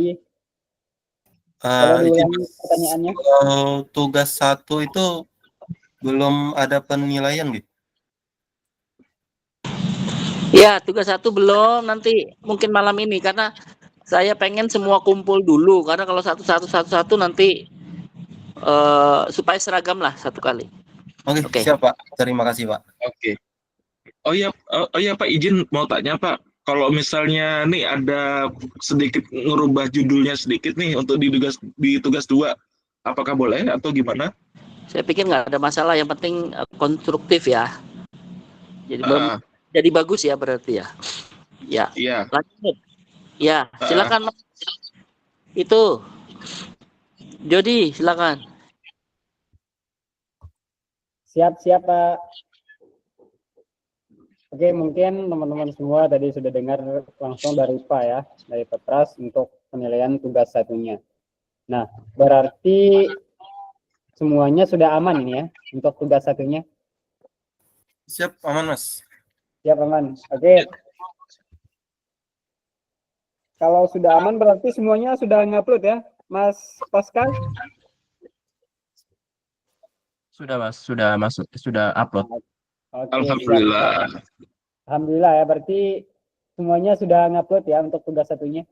tadi? Boleh diulangi pertanyaannya? Kalau tugas 1 itu belum ada penilaian gitu? Ya, tugas 1 belum, nanti mungkin malam ini karena saya pengen semua kumpul dulu karena kalau satu nanti supaya seragam lah satu kali. Oke, siap Pak. Terima kasih Pak. Oke. Oh iya Pak, izin mau tanya Pak. Kalau misalnya nih ada sedikit ngerubah judulnya sedikit nih untuk di tugas 2, apakah boleh atau gimana? Saya pikir nggak ada masalah, yang penting konstruktif ya. Jadi bagus ya berarti ya. Ya. Iya. Lanjut. Ya, silakan Mas. Itu. Jody, silakan. Siap Pak. Oke, mungkin teman-teman semua tadi sudah dengar langsung dari Pak ya, dari Petras untuk penilaian tugas 1-nya. Nah, berarti semuanya sudah aman ini ya untuk tugas 1-nya? Siap, aman Mas. Siap, aman. Oke. Kalau sudah aman berarti semuanya sudah ngupload ya, Mas Pascal? Sudah Mas, sudah masuk, sudah upload. Oke, Alhamdulillah. siap. Alhamdulillah ya, berarti semuanya sudah ngupload ya untuk tugas 1-nya.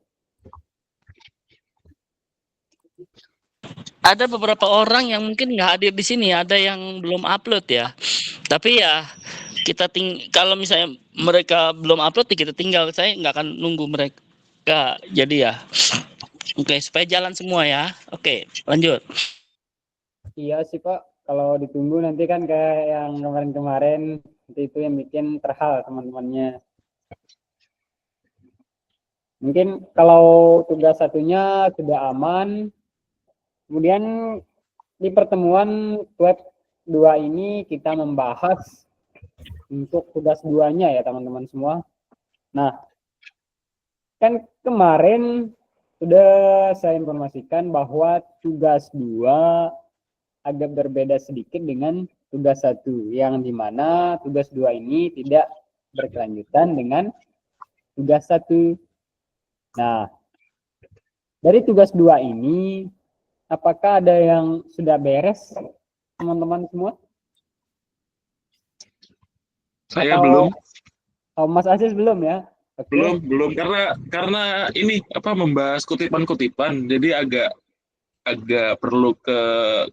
Ada beberapa orang yang mungkin nggak hadir di sini, ada yang belum upload ya. Tapi ya kita kalau misalnya mereka belum upload, kita tinggal. Saya nggak akan nunggu mereka. Jadi ya, oke, supaya jalan semua ya. Oke, lanjut. Iya sih Pak, kalau ditunggu nanti kan kayak yang kemarin-kemarin, nanti itu yang bikin terhal teman-temannya. Mungkin kalau tugas 1-nya sudah aman, kemudian di pertemuan web 2 ini kita membahas untuk tugas 2-nya ya teman-teman semua. Nah, kan kemarin sudah saya informasikan bahwa tugas 2 agak berbeda sedikit dengan tugas 1, yang dimana tugas 2 ini tidak berkelanjutan dengan tugas 1. Nah, dari tugas 2 ini, apakah ada yang sudah beres, teman-teman semua? Saya belum. Oh, Mas Aziz belum ya? Okay. Belum karena ini membahas kutipan-kutipan, jadi agak perlu ke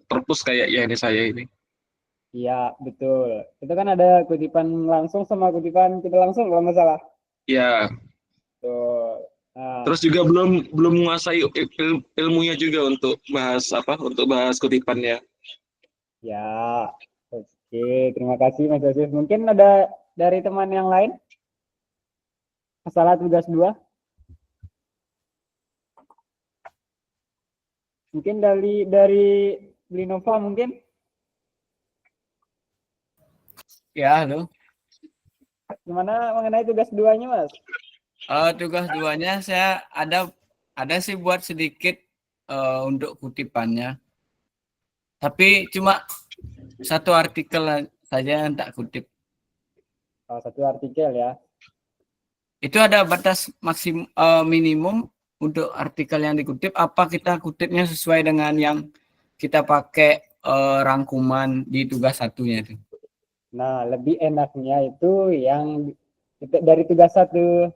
perpus kayak ya ini saya ini. Iya, betul. Itu kan ada kutipan langsung sama kutipan tidak langsung kalau nggak salah. Iya. Betul. Nah. Terus juga belum menguasai ilmunya juga untuk bahas kutipannya. Ya. Oke, terima kasih Mas Aziz. Mungkin ada dari teman yang lain? Masalah tugas 2? Mungkin dari Blinova mungkin? Ya, halo. Gimana mengenai tugas 2-nya, Mas? Tugas 2-nya saya ada sih buat sedikit untuk kutipannya. Tapi cuma satu artikel saja yang tak kutip. Oh, satu artikel ya. Itu ada batas minimum untuk artikel yang dikutip. Apa kita kutipnya sesuai dengan yang kita pakai rangkuman di tugas 1-nya itu? Nah, lebih enaknya itu yang dari tugas 1.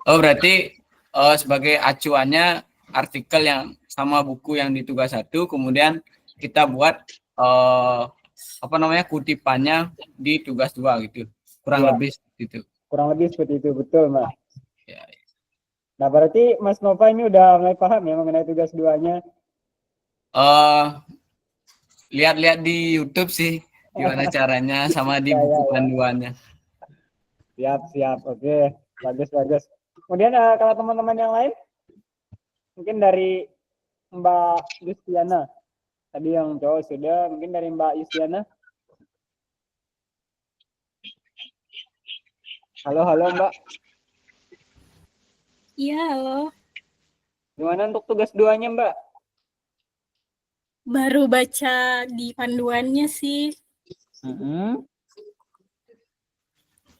Oh, berarti sebagai acuannya artikel yang sama buku yang di tugas 1, kemudian kita buat kutipannya di tugas 2 gitu. Kurang lebih seperti itu. Kurang lebih seperti itu, betul, Mas. Ya. Nah, berarti Mas Nova ini udah mulai paham ya mengenai tugas 2-nya? Lihat-lihat di YouTube sih gimana caranya sama di buku panduannya. Siap. Oke, bagus. Kemudian kalau teman-teman yang lain, mungkin dari Mbak Yustiana. Tadi yang cowok sudah, mungkin dari Mbak Yustiana. Halo Mbak. Iya, halo. Gimana untuk tugas 2-nya, Mbak? Baru baca di panduannya sih.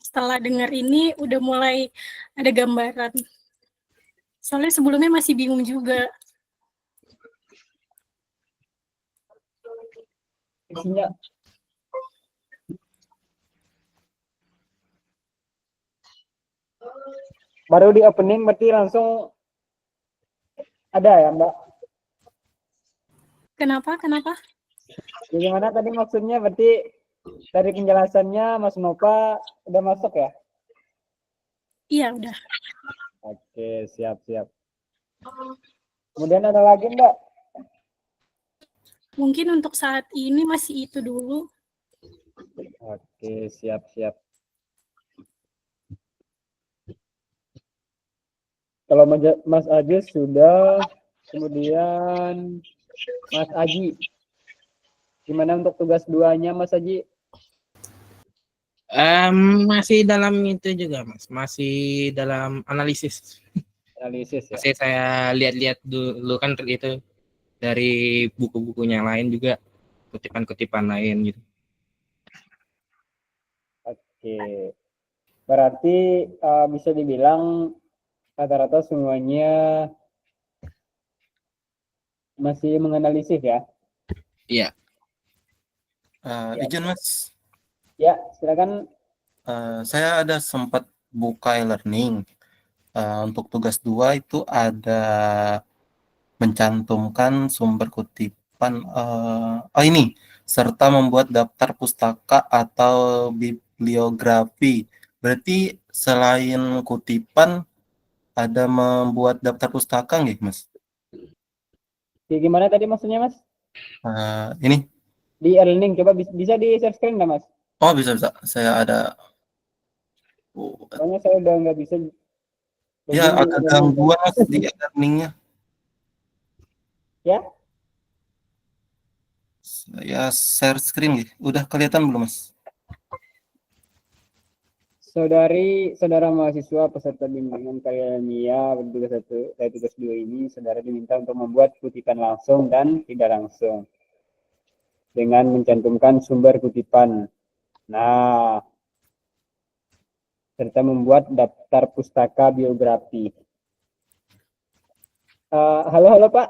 Setelah dengar ini udah mulai ada gambaran. Soalnya sebelumnya masih bingung juga. Isinya baru di opening berarti langsung ada ya Mbak? Kenapa? Kenapa? Gimana tadi maksudnya berarti dari penjelasannya Mas Nova udah masuk ya? Iya, udah. Oke, siap-siap. Kemudian ada lagi Mbak? Mungkin untuk saat ini masih itu dulu. Oke, siap-siap. Kalau Mas Aji sudah, kemudian Mas Aji. Gimana untuk tugas 2-nya Mas Aji? Masih dalam itu juga, Mas. Masih dalam analisis. Analisis ya? Masih saya lihat-lihat dulu kan itu dari buku-bukunya yang lain juga, kutipan-kutipan lain gitu. Oke. Berarti bisa dibilang rata-rata semuanya masih menganalisis ya? Iya. Izin Mas, Ya, silakan. saya ada sempat buka e-learning. Untuk tugas 2 itu ada mencantumkan sumber kutipan. Ini serta membuat daftar pustaka atau bibliografi. Berarti selain kutipan ada membuat daftar pustaka nggak, Mas? Ya, gimana tadi maksudnya Mas? Ini. Di e-learning, coba bisa di share screen nggak Mas? Oh, bisa. Saya ada. Soalnya saya udah nggak bisa. Ya, agak gangguan Mas di e-learningnya. Ya? Saya share screen gitu. Udah kelihatan belum, Mas? Saudara mahasiswa peserta bimbingan karya ilmiah bertugas 1 dan tugas 2 ini, saudara diminta untuk membuat kutipan langsung dan tidak langsung dengan mencantumkan sumber kutipan. Nah, serta membuat daftar pustaka biografi. Halo Pak.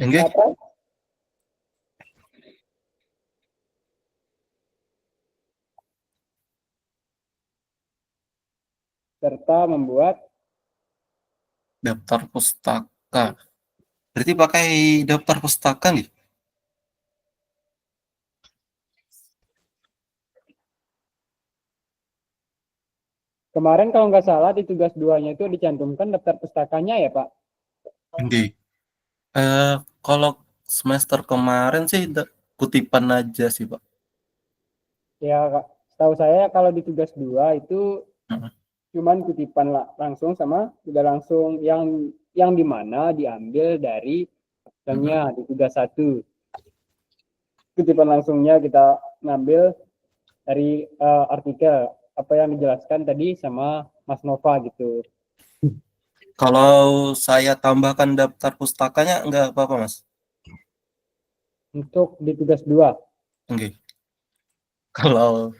Enggak. Apa? Serta membuat Daftar pustaka. Berarti pakai daftar pustaka nih? kemarin kalau nggak salah di tugas 2-nya itu dicantumkan daftar pustakanya ya Pak? Enggak. Kalau semester kemarin sih kutipan aja sih, Pak. Ya, tahu saya kalau di tugas 2 itu Heeh. cuman kutipan langsung sama tidak langsung yang dimana diambil dari misalnya di tugas 1. Kutipan langsungnya kita ngambil dari artikel apa yang dijelaskan tadi sama Mas Nova gitu. Kalau saya tambahkan daftar pustakanya enggak apa-apa, Mas? Untuk di tugas 2. Enggak. Kalau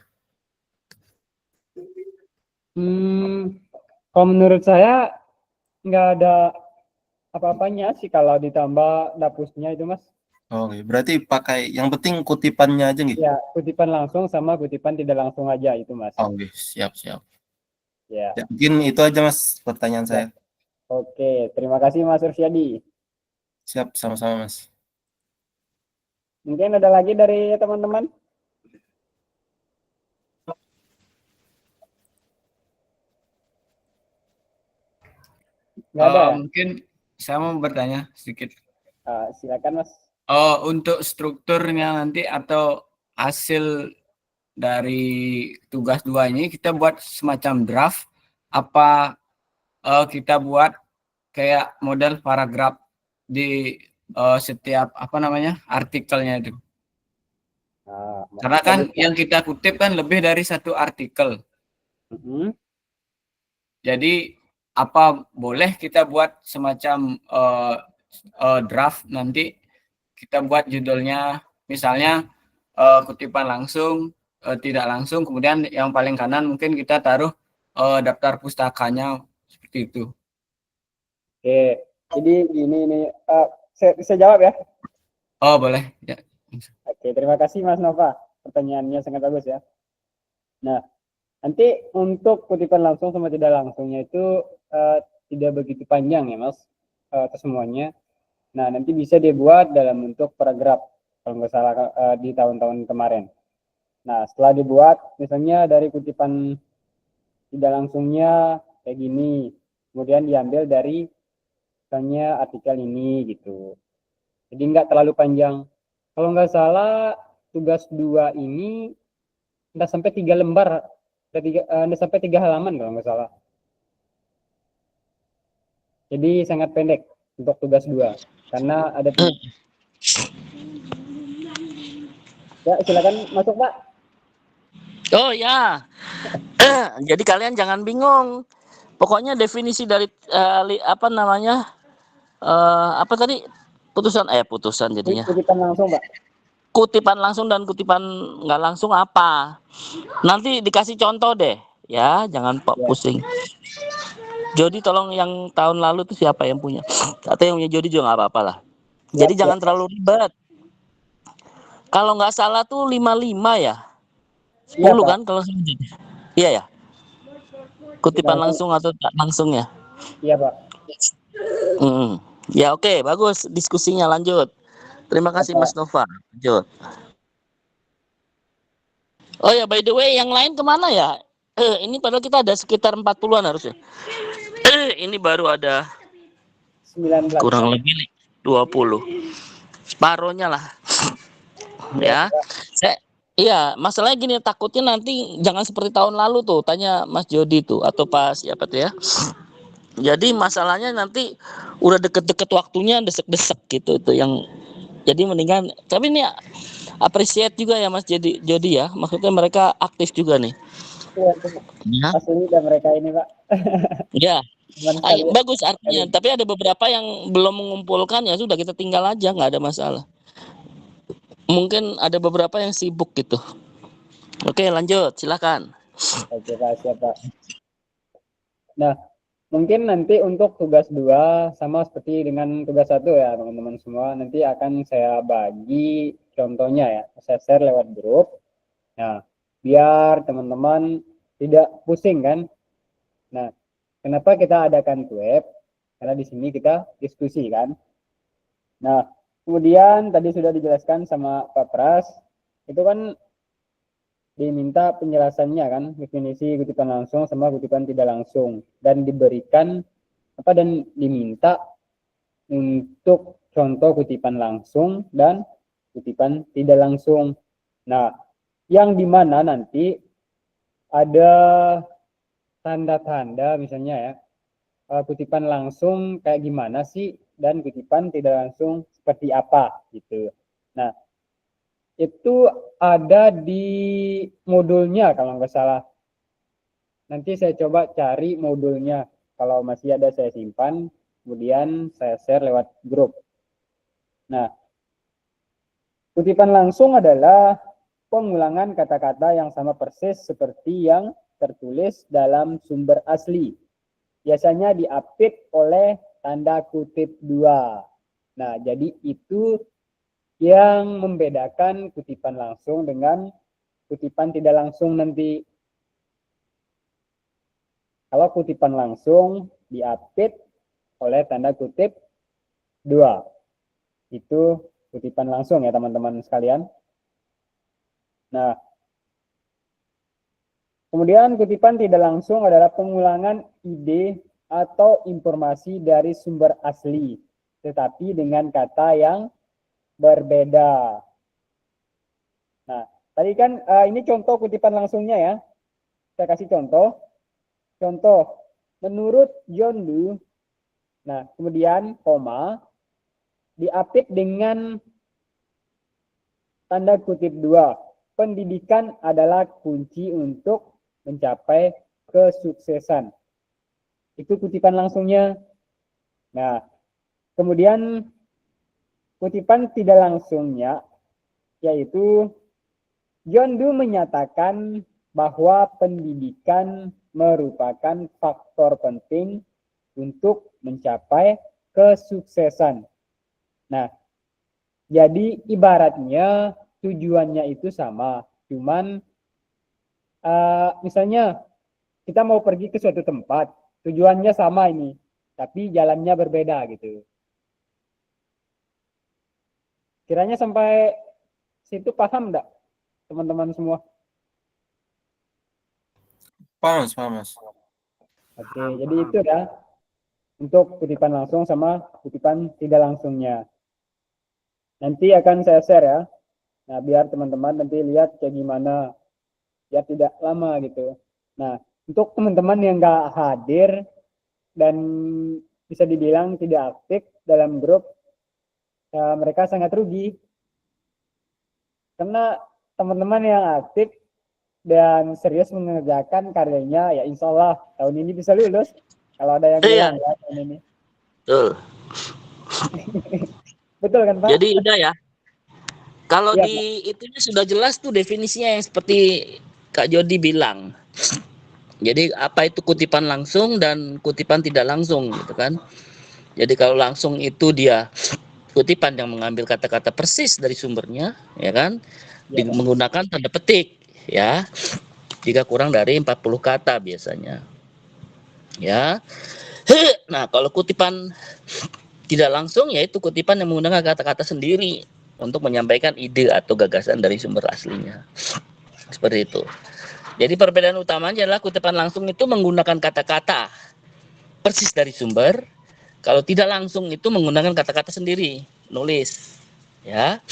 kalau menurut saya nggak ada apa-apanya sih kalau ditambah dapusnya itu Mas. Oke, berarti pakai yang penting kutipannya aja nih. Ya, kutipan langsung sama kutipan tidak langsung aja itu Mas. Oke, siap. Ya. Ya, mungkin itu aja Mas pertanyaan saya. Oke, terima kasih Mas Sursyadi. Siap, sama-sama Mas. Mungkin ada lagi dari teman-teman? Nggak ada ya? Mungkin saya mau bertanya sedikit. Silakan Mas. Untuk strukturnya nanti atau hasil dari tugas 2 ini kita buat semacam draft apa kita buat kayak model paragraf di setiap artikelnya itu. Karena kan yang kita kutip kan lebih dari 1 artikel. Jadi apa boleh kita buat semacam draft nanti kita buat judulnya misalnya kutipan langsung, tidak langsung, kemudian yang paling kanan mungkin kita taruh daftar pustakanya seperti itu. Oke, jadi gini nih, saya bisa jawab ya? Oh, boleh. Ya. Oke, terima kasih Mas Nova. Pertanyaannya sangat bagus ya. Nah, nanti untuk kutipan langsung sama tidak langsungnya itu tidak begitu panjang ya Mas, kesemuanya. Nah, nanti bisa dibuat dalam bentuk paragraf, kalau nggak salah di tahun-tahun kemarin. Nah, setelah dibuat, misalnya dari kutipan tidak langsungnya kayak gini, kemudian diambil dari misalnya artikel ini gitu. Jadi nggak terlalu panjang. Kalau nggak salah tugas 2 ini nggak sampai 3 lembar, nggak sampai 3 halaman kalau nggak salah. Jadi sangat pendek untuk tugas 2 karena ada ya silakan masuk Pak. Oh ya. Jadi kalian jangan bingung. Pokoknya definisi dari apa namanya? Apa tadi? Putusan jadinya. Kutipan langsung Pak. Kutipan langsung dan kutipan nggak langsung apa? Nanti dikasih contoh deh, ya, jangan pusing. Jody tolong yang tahun lalu tuh siapa yang punya? Atau yang punya Jody juga nggak apa-apa lah. Jadi jangan terlalu ribet. Kalau nggak salah tuh 55 ya. 10 Iya, kan kalau selanjutnya. Iya ya. Kutipan langsung atau tak langsung ya? Iya Pak. Ya oke, bagus diskusinya lanjut. Terima kasih Mas Nova. Lanjut. Oh ya, by the way, yang lain kemana ya? Ini padahal kita ada sekitar 40-an harusnya. Ini baru ada 19. kurang lebih 20. Separohnya lah. Ya. Iya, masalahnya gini, takutnya nanti jangan seperti tahun lalu tuh, tanya Mas Jody tuh atau pas siapa tuh ya. Jadi masalahnya nanti udah deket-deket waktunya desek-desek gitu itu yang jadi mendingan. Tapi ini appreciate juga ya Mas Jody ya. Maksudnya mereka aktif juga nih. Ya. Asli dan mereka ini Pak. Ya. Bagus artinya. Tapi ada beberapa yang belum mengumpulkan ya sudah kita tinggal aja, nggak ada masalah. Mungkin ada beberapa yang sibuk gitu. Oke, lanjut, silakan. Oke, Pak, siap, Pak. Nah, mungkin nanti untuk tugas 2 sama seperti dengan tugas 1 ya, teman-teman semua. Nanti akan saya bagi contohnya ya. Saya share lewat grup. Nah, biar teman-teman tidak pusing kan. Nah, kenapa kita adakan web? Karena di sini kita diskusi kan. Nah, kemudian tadi sudah dijelaskan sama Pak Pras, itu kan diminta penjelasannya kan, definisi kutipan langsung sama kutipan tidak langsung, dan diberikan dan diminta untuk contoh kutipan langsung dan kutipan tidak langsung. Nah, yang dimana nanti ada tanda-tanda misalnya ya, kutipan langsung kayak gimana sih dan kutipan tidak langsung seperti apa gitu. Nah, itu ada di modulnya kalau nggak salah. Nanti saya coba cari modulnya. Kalau masih ada saya simpan, kemudian saya share lewat grup. Nah, kutipan langsung adalah pengulangan kata-kata yang sama persis seperti yang tertulis dalam sumber asli. Biasanya diapit oleh tanda kutip 2. Nah, jadi itu yang membedakan kutipan langsung dengan kutipan tidak langsung nanti. Kalau kutipan langsung diapit oleh tanda kutip 2. Itu kutipan langsung ya teman-teman sekalian. Nah, kemudian kutipan tidak langsung adalah pengulangan ide atau informasi dari sumber asli, tetapi dengan kata yang berbeda. Nah, tadi kan ini contoh kutipan langsungnya ya. Saya kasih contoh. Contoh, menurut John Doe, nah kemudian koma, diapit dengan tanda kutip 2. Pendidikan adalah kunci untuk mencapai kesuksesan. Itu kutipan langsungnya. Nah, kemudian kutipan tidak langsungnya, yaitu John Doe menyatakan bahwa pendidikan merupakan faktor penting untuk mencapai kesuksesan. Nah, jadi ibaratnya tujuannya itu sama, cuman misalnya kita mau pergi ke suatu tempat, tujuannya sama ini, tapi jalannya berbeda gitu. Kiranya sampai situ paham enggak teman-teman semua? Paham, Mas. Oke, jadi itu ya untuk kutipan langsung sama kutipan tidak langsungnya. Nanti akan saya share ya. Nah, biar teman-teman nanti lihat kayak gimana, biar tidak lama gitu. Nah, untuk teman-teman yang nggak hadir dan bisa dibilang tidak aktif dalam grup, mereka sangat rugi. Karena teman-teman yang aktif dan serius mengerjakan karyanya, ya insya Allah tahun ini bisa lulus. Kalau ada yang bilang ya tahun ini. Betul. Betul kan Pak? Jadi udah ya. Kalau Iya, di itunya sudah jelas tuh definisinya yang seperti Kak Jody bilang. Jadi apa itu kutipan langsung dan kutipan tidak langsung gitu kan. Jadi kalau langsung itu dia kutipan yang mengambil kata-kata persis dari sumbernya, ya kan? Iya, Pak. Menggunakan tanda petik, ya. Jika kurang dari 40 kata biasanya. Ya. Nah, kalau kutipan tidak langsung yaitu kutipan yang menggunakan kata-kata sendiri untuk menyampaikan ide atau gagasan dari sumber aslinya. Seperti itu. Jadi perbedaan utamanya adalah kutipan langsung itu menggunakan kata-kata persis dari sumber. Kalau tidak langsung itu menggunakan kata-kata sendiri, nulis. Ya.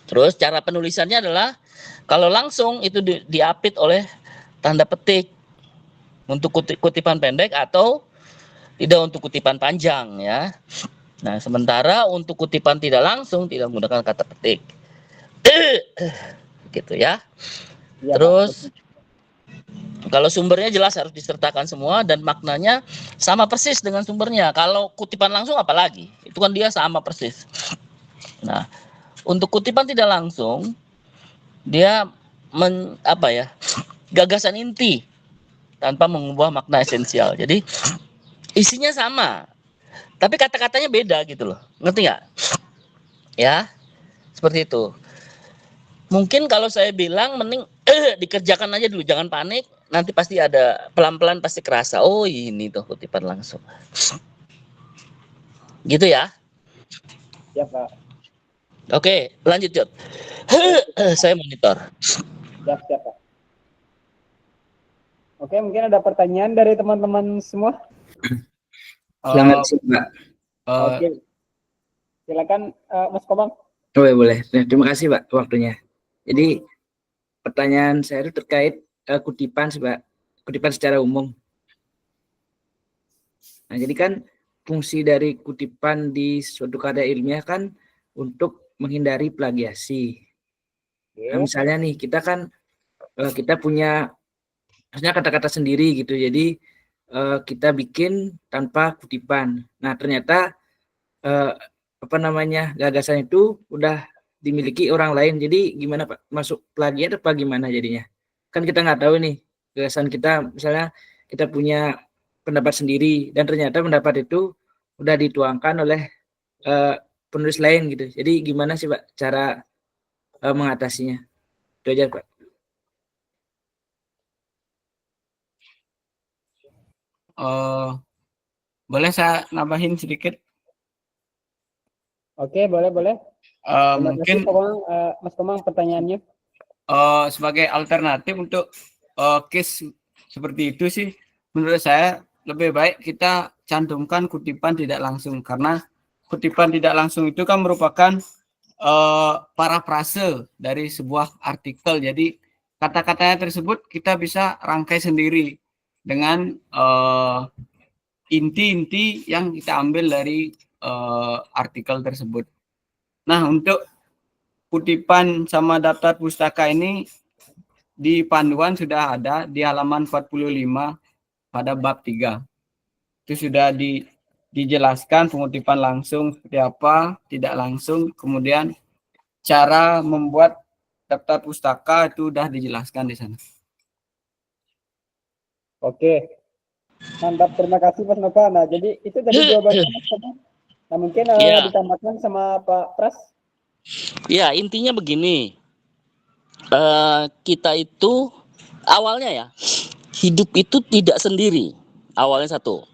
Terus cara penulisannya adalah kalau langsung itu diapit oleh tanda petik untuk kutipan pendek atau tidak untuk kutipan panjang ya. Nah, sementara untuk kutipan tidak langsung tidak menggunakan kata petik. Gitu ya. Iya, Terus Pak. kalau sumbernya jelas harus disertakan semua dan maknanya sama persis dengan sumbernya. Kalau kutipan langsung apalagi? Itu kan dia sama persis. Nah, untuk kutipan tidak langsung dia gagasan inti tanpa mengubah makna esensial. Jadi isinya sama, tapi kata-katanya beda gitu loh. Ngerti nggak? Ya, seperti itu. Mungkin kalau saya bilang mending dikerjakan aja dulu, jangan panik. Nanti pasti ada pelan-pelan pasti kerasa. Oh ini tuh kutipan langsung. Gitu ya. Ya Pak. Oke, lanjut Jod. Saya monitor. Siap, Pak. Oke, mungkin ada pertanyaan dari teman-teman semua. Selamat siang, Pak. Oke. Silakan Mas Komang. Boleh. Nah, terima kasih, Pak, waktunya. Jadi pertanyaan saya itu terkait kutipan, Pak. Kutipan secara umum. Nah, jadi kan fungsi dari kutipan di suatu karya ilmiah kan untuk menghindari plagiasi. Nah, misalnya nih, kita punya maksudnya kata-kata sendiri gitu. Jadi kita bikin tanpa kutipan. Nah, ternyata gagasan itu udah dimiliki orang lain. Jadi gimana Pak? Masuk plagiat apa gimana jadinya? Kan kita nggak tahu nih gagasan kita, misalnya kita punya pendapat sendiri dan ternyata pendapat itu udah dituangkan oleh penulis lain gitu. Jadi gimana sih Pak cara mengatasinya? Itu aja Pak. Boleh saya nambahin sedikit? Oke, boleh. Mungkin Mas Komang pertanyaannya. sebagai alternatif untuk case seperti itu sih, menurut saya lebih baik kita cantumkan kutipan tidak langsung, karena kutipan tidak langsung itu kan merupakan parafrase dari sebuah artikel. Jadi kata-katanya tersebut kita bisa rangkai sendiri dengan inti-inti yang kita ambil dari artikel tersebut. Nah, untuk kutipan sama daftar pustaka ini di panduan sudah ada di halaman 45 pada bab 3. Itu sudah dijelaskan pengutipan langsung seperti apa, tidak langsung, kemudian cara membuat daftar pustaka itu sudah dijelaskan di sana. Oke. Mantap, terima kasih Mas Nova. Nah, jadi itu tadi jawabannya Mas Komang. Nah, mungkin Iya. ditambahkan sama Pak Pras. Ya, intinya begini. Kita itu awalnya ya, hidup itu tidak sendiri. Awalnya satu.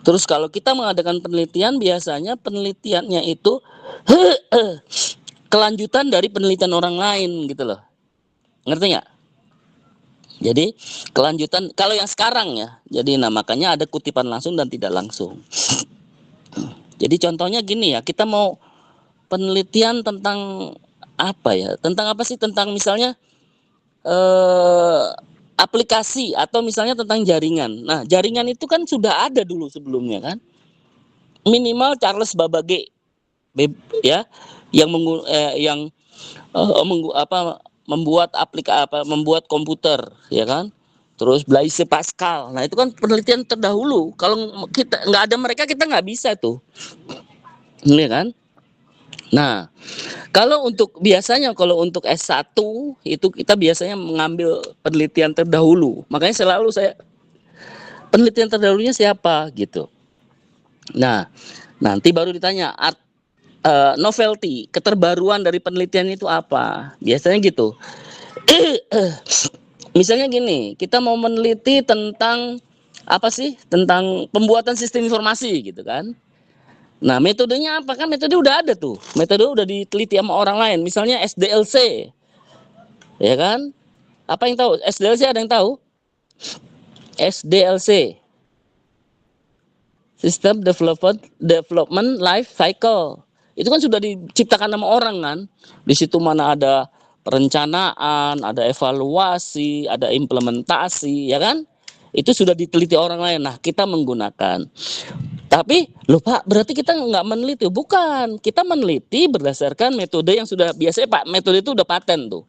Terus kalau kita mengadakan penelitian, biasanya penelitiannya itu kelanjutan dari penelitian orang lain gitu loh. Ngerti nggak? Jadi kelanjutan kalau yang sekarang ya. Jadi makanya ada kutipan langsung dan tidak langsung. Jadi contohnya gini ya, kita mau penelitian tentang apa ya? Tentang apa sih? Tentang misalnya aplikasi atau misalnya tentang jaringan. Nah, jaringan itu kan sudah ada dulu sebelumnya kan. Minimal Charles Babbage ya yang membuat komputer ya kan. Terus Blaise Pascal. Nah, itu kan penelitian terdahulu. Kalau kita nggak ada mereka, kita nggak bisa tuh. Ini kan. Nah, kalau untuk S1 itu kita biasanya mengambil penelitian terdahulu. Makanya selalu saya penelitian terdahulunya siapa gitu. Nah, nanti baru ditanya novelty, keterbaruan dari penelitian itu apa? Biasanya gitu. Misalnya gini, kita mau meneliti tentang apa sih? Tentang pembuatan sistem informasi gitu kan. Nah, metodenya apa? Kan metode udah ada tuh. Metode udah diteliti sama orang lain. Misalnya SDLC. Ya kan? Apa yang tahu? SDLC ada yang tahu? SDLC. System Development Life Cycle. Itu kan sudah diciptakan sama orang kan. Di situ mana ada perencanaan, ada evaluasi, ada implementasi, ya kan? Itu sudah diteliti orang lain. Nah, kita menggunakan. Tapi, loh Pak, berarti kita nggak meneliti. Bukan, kita meneliti berdasarkan metode yang sudah, biasanya Pak, metode itu udah paten tuh.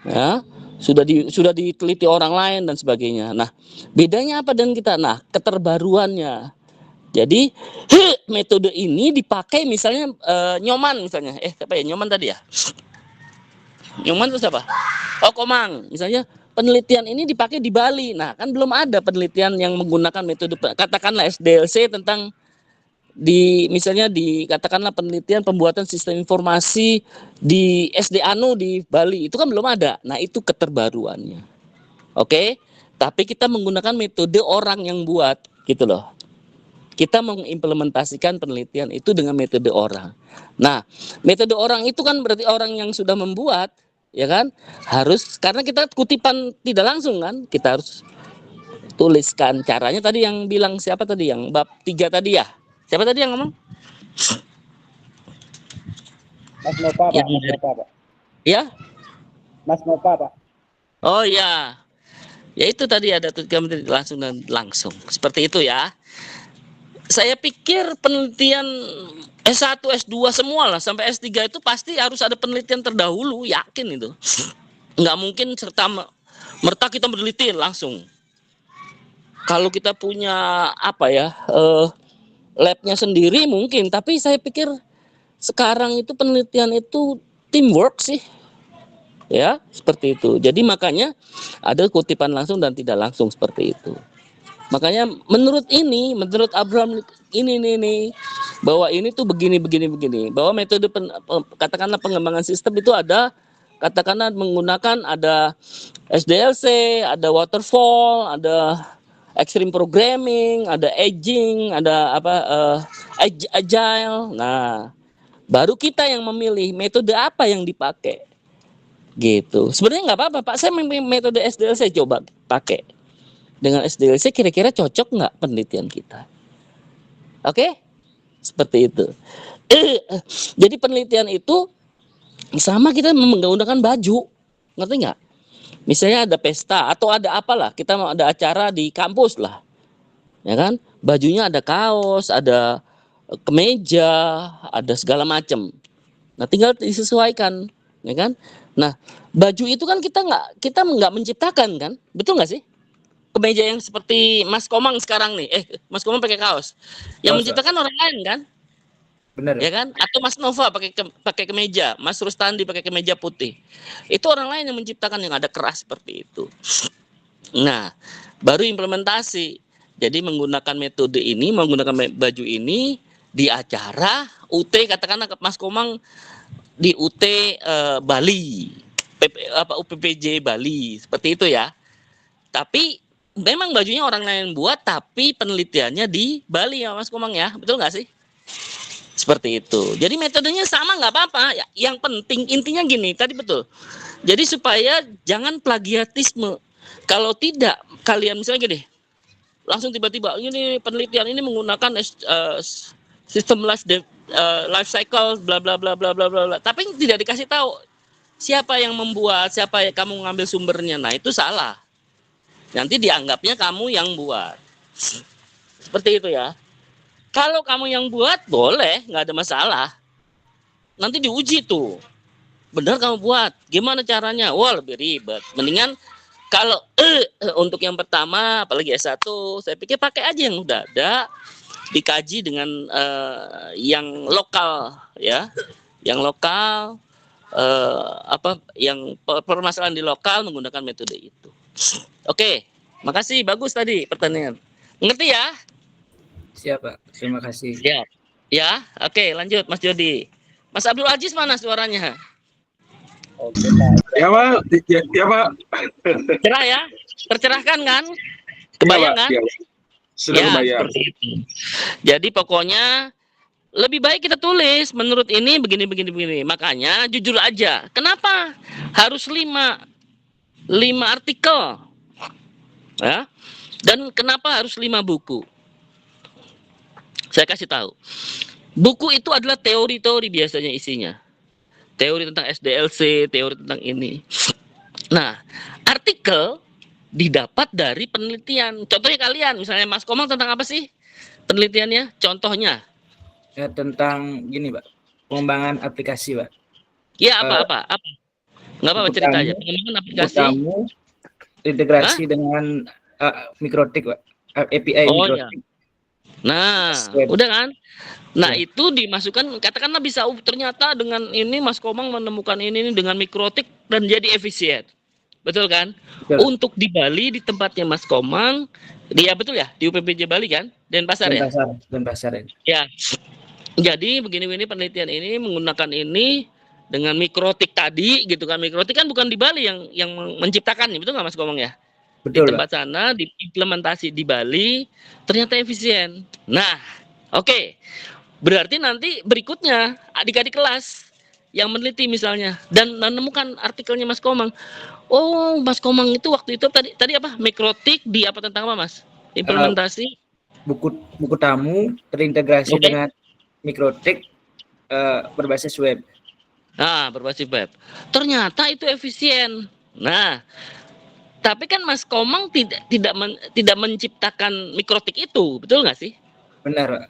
Ya, sudah diteliti orang lain dan sebagainya. Nah, bedanya apa dengan kita? Nah, keterbaruannya. Jadi, metode ini dipakai misalnya Nyoman misalnya. Siapa ya? Nyoman tadi ya? Nyoman itu siapa? Oh, Komang. Misalnya penelitian ini dipakai di Bali. Nah, kan belum ada penelitian yang menggunakan metode katakanlah SDLC tentang misalnya katakanlah penelitian pembuatan sistem informasi di SDANU di Bali. Itu kan belum ada. Nah, itu keterbaruannya. Oke? Tapi kita menggunakan metode orang yang buat gitu loh. Kita mengimplementasikan penelitian itu dengan metode orang. Nah, metode orang itu kan berarti orang yang sudah membuat, ya kan? Harus, karena kita kutipan tidak langsung kan, kita harus tuliskan caranya. Tadi yang bilang siapa tadi, yang bab 3 tadi ya? Siapa tadi yang ngomong? Mas Nova, Pak. Ya, Mas Nova, Pak. Ya? Mas Nova, Pak. Oh ya. Ya itu tadi ada langsung dan langsung. Seperti itu ya. Saya pikir penelitian S1, S2 semua lah sampai S3 itu pasti harus ada penelitian terdahulu, yakin itu. Nggak mungkin merta kita meneliti langsung. Kalau kita punya labnya sendiri mungkin, tapi saya pikir sekarang itu penelitian itu teamwork sih. Ya, seperti itu. Jadi makanya ada kutipan langsung dan tidak langsung seperti itu. Makanya menurut Abraham ini bahwa ini tuh begini. Bahwa metode katakanlah pengembangan sistem itu ada, katakanlah menggunakan ada SDLC, ada waterfall, ada extreme programming, ada aging, ada agile. Nah, baru kita yang memilih metode apa yang dipakai. Gitu. Sebenarnya nggak apa-apa, Pak. Saya metode SDLC coba pakai. Dengan SDLC kira-kira cocok nggak penelitian kita? Oke? Seperti itu. Jadi penelitian itu sama kita menggunakan baju. Ngerti nggak? Misalnya ada pesta atau ada apalah. Kita mau ada acara di kampus lah. Ya kan? Bajunya ada kaos, ada kemeja, ada segala macam. Nah, tinggal disesuaikan. Ya kan? Nah, baju itu kan kita nggak menciptakan kan? Betul nggak sih? Kemeja yang seperti Mas Komang sekarang nih, Mas Komang pakai kaos, yang menciptakan orang lain kan, Benar. ya kan? Atau Mas Nova pakai kemeja, Mas Rustandi pakai kemeja putih, itu orang lain yang menciptakan yang ada keras seperti itu. Nah, baru implementasi. Jadi menggunakan metode ini, menggunakan baju ini di acara UT, katakanlah Mas Komang di UT Bali, UPPJ Bali, seperti itu ya. Tapi memang bajunya orang lain buat, tapi penelitiannya di Bali ya Mas Komang ya, betul nggak sih? Seperti itu. Jadi metodenya sama nggak apa-apa. Yang penting intinya gini, tadi betul. Jadi supaya jangan plagiatisme. Kalau tidak, kalian misalnya gini, langsung tiba-tiba ini penelitian ini menggunakan sistem life cycle bla bla bla bla bla bla. Tapi tidak dikasih tahu siapa yang membuat, siapa yang kamu ngambil sumbernya. Nah, itu salah. Nanti dianggapnya kamu yang buat. Seperti itu ya. Kalau kamu yang buat, boleh, nggak ada masalah. Nanti diuji tuh. Benar kamu buat. Gimana caranya? Wah, lebih ribet. Mendingan kalau untuk yang pertama, apalagi S1, saya pikir pakai aja yang udah ada. Dikaji dengan yang lokal, ya. Yang lokal, yang permasalahan di lokal menggunakan metode itu. Oke, makasih, bagus tadi pertanyaan. Ngerti ya? Siap, Pak. Terima kasih. Siap. Ya, oke, lanjut Mas Jody. Mas Abdul Aziz mana suaranya? Oke, Pak. Ya Pak, ya Pak. Cerah ya? Tercerahkan kan? Kebayang kan? Ya, sudah kebayang. Seperti itu. Jadi pokoknya lebih baik kita tulis menurut ini begini. Makanya jujur aja. Kenapa harus 5 artikel? Ya. Dan kenapa harus 5 buku? Saya kasih tahu. Buku itu adalah teori-teori biasanya isinya. Teori tentang SDLC, teori tentang ini. Nah, artikel didapat dari penelitian. Contohnya kalian, misalnya Mas Komang tentang apa sih penelitiannya? Contohnya? Ya, tentang gini, Pak. Pengembangan aplikasi, Pak. Ya, apa? Nggak apa-apa, cerita aja. Pengembangan aplikasi. Kamu integrasi dengan mikrotik, Pak. API mikrotik. Ya. Nah, udah kan? Nah, itu dimasukkan, katakanlah bisa ternyata dengan ini Mas Komang menemukan ini dengan mikrotik dan jadi efisien. Betul kan? Betul. Untuk di Bali, di tempatnya Mas Komang, dia betul ya? Di UPPJ Bali kan? Denpasar ya? Denpasar ya. Ya. Jadi begini-begini penelitian ini menggunakan ini dengan mikrotik tadi gitu kan. Mikrotik kan bukan di Bali yang menciptakannya, betul nggak Mas Komang ya? Betul, di tempat sana, diimplementasi di Bali, ternyata efisien. Nah, oke. Berarti nanti berikutnya adik-adik kelas yang meneliti misalnya dan menemukan artikelnya Mas Komang. Oh, Mas Komang itu waktu itu tadi apa? Mikrotik di apa tentang apa, Mas? Implementasi buku tamu terintegrasi dengan mikrotik berbasis web. Nah, berbasis web. Ternyata itu efisien. Nah, tapi kan Mas Komang tidak menciptakan mikrotik itu, betul nggak sih? Benar, Pak.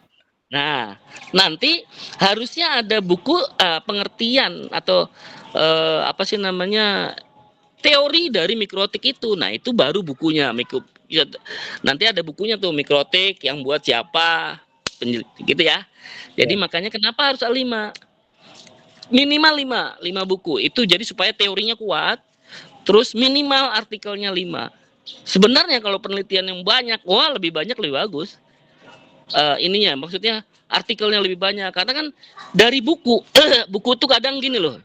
Nah, nanti harusnya ada buku pengertian atau apa sih namanya teori dari mikrotik itu. Nah, itu baru bukunya. Nanti ada bukunya tuh mikrotik yang buat siapa, gitu ya. Jadi makanya kenapa harus 5? Minimal 5 buku. Itu jadi supaya teorinya kuat. Terus minimal artikelnya 5. Sebenarnya kalau penelitian yang banyak, wah lebih banyak lebih bagus. Ininya maksudnya artikelnya lebih banyak. Karena kan dari buku, buku itu kadang gini loh.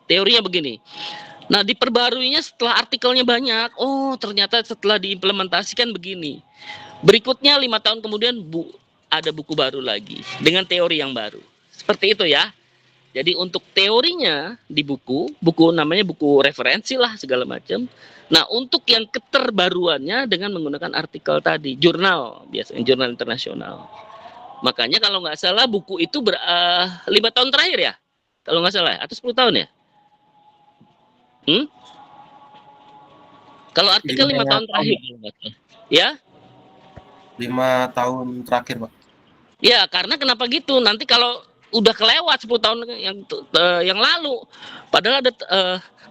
Teorinya begini. Nah diperbaruinya setelah artikelnya banyak. Oh ternyata setelah diimplementasikan begini. Berikutnya 5 tahun kemudian ada buku baru lagi dengan teori yang baru. Seperti itu ya. Jadi untuk teorinya di buku namanya buku referensi lah segala macam. Nah untuk yang keterbaruannya dengan menggunakan artikel tadi, jurnal biasanya jurnal internasional. Makanya kalau nggak salah buku itu 5 tahun terakhir ya, kalau nggak salah atau 10 tahun ya. Kalau artikel 5 tahun terakhir, ya? 5 tahun terakhir, Pak. Ya karena kenapa gitu? Nanti kalau udah kelewat 10 tahun yang lalu, padahal ada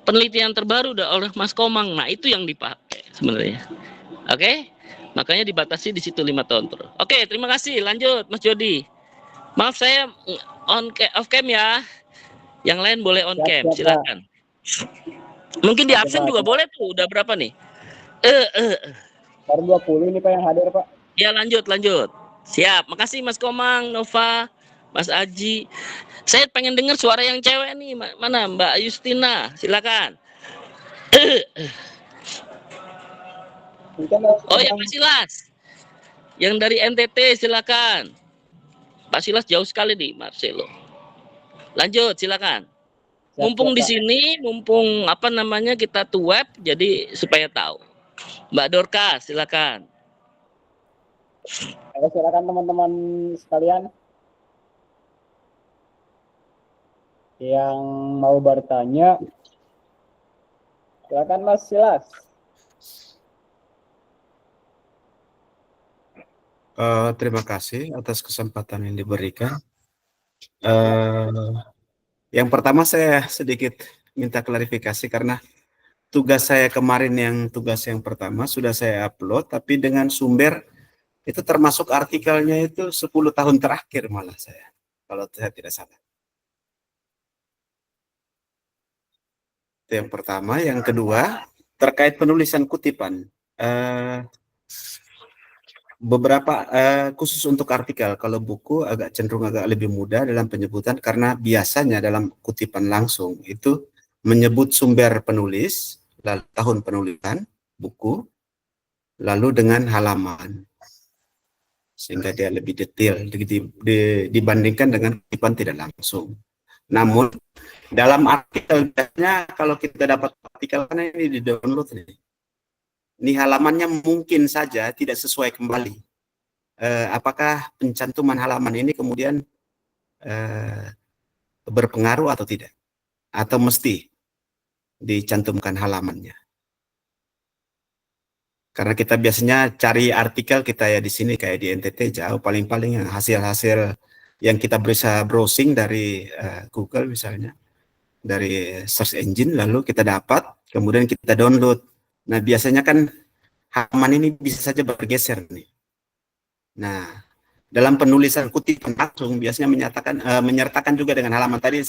penelitian terbaru oleh Mas Komang. Nah itu yang dipakai sebenarnya. Oke, makanya dibatasi di situ 5 tahun terus. Oke, terima kasih. Lanjut Mas Jody. Maaf saya off cam ya. Yang lain boleh on cam. Silakan. Mungkin di absen juga boleh tuh. Udah berapa nih? Baru 20 ini Pak yang hadir Pak. Ya, lanjut. Siap. Makasih Mas Komang, Nova, Mas Aji. Saya pengen dengar suara yang cewek nih. Mana Mbak Justina? Silakan. Mungkin Oh ya, Pak Silas. Yang dari NTT silakan. Pak Silas jauh sekali nih, Marcelo. Lanjut, silakan. Mumpung di sini, mumpung apa namanya kita tuh web, jadi supaya tahu. Mbak Dorka, silakan. Silakan teman-teman sekalian yang mau bertanya. Silakan Mas Silas. Terima kasih atas kesempatan yang diberikan. Yang pertama saya sedikit minta klarifikasi karena tugas saya kemarin tugas yang pertama sudah saya upload, tapi dengan sumber itu termasuk artikelnya itu 10 tahun terakhir malah saya, kalau saya tidak salah. Itu yang pertama. Yang kedua, terkait penulisan kutipan. Beberapa khusus untuk artikel, kalau buku cenderung agak lebih mudah dalam penyebutan karena biasanya dalam kutipan langsung itu menyebut sumber penulis, lalu tahun penulisan buku, lalu dengan halaman, sehingga dia lebih detail dibandingkan dengan kutipan tidak langsung. Namun dalam artikel biasanya kalau kita dapat artikel, karena ini di download nih, ini halamannya mungkin saja tidak sesuai kembali. Apakah pencantuman halaman ini kemudian berpengaruh atau tidak? Atau mesti dicantumkan halamannya? Karena kita biasanya cari artikel kita ya di sini kayak di NTT jauh, paling-paling hasil-hasil yang kita bisa browsing dari Google misalnya, dari search engine, lalu kita dapat, kemudian kita download. Nah, biasanya kan halaman ini bisa saja bergeser nih. Nah, dalam penulisan kutipan langsung biasanya menyertakan juga dengan halaman. Tadi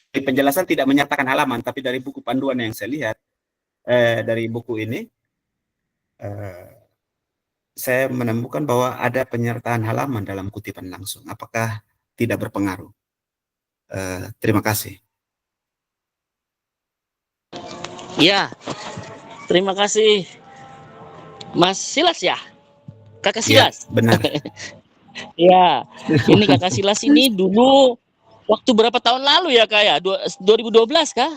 di penjelasan tidak menyertakan halaman, tapi dari buku panduan yang saya lihat, dari buku ini, saya menemukan bahwa ada penyertaan halaman dalam kutipan langsung. Apakah tidak berpengaruh? Terima kasih. Ya, terima kasih Mas Silas ya, Kakak Silas. Ya, benar. Ya, ini Kakak Silas ini dulu waktu berapa tahun lalu ya Kak ya? 2012 kah?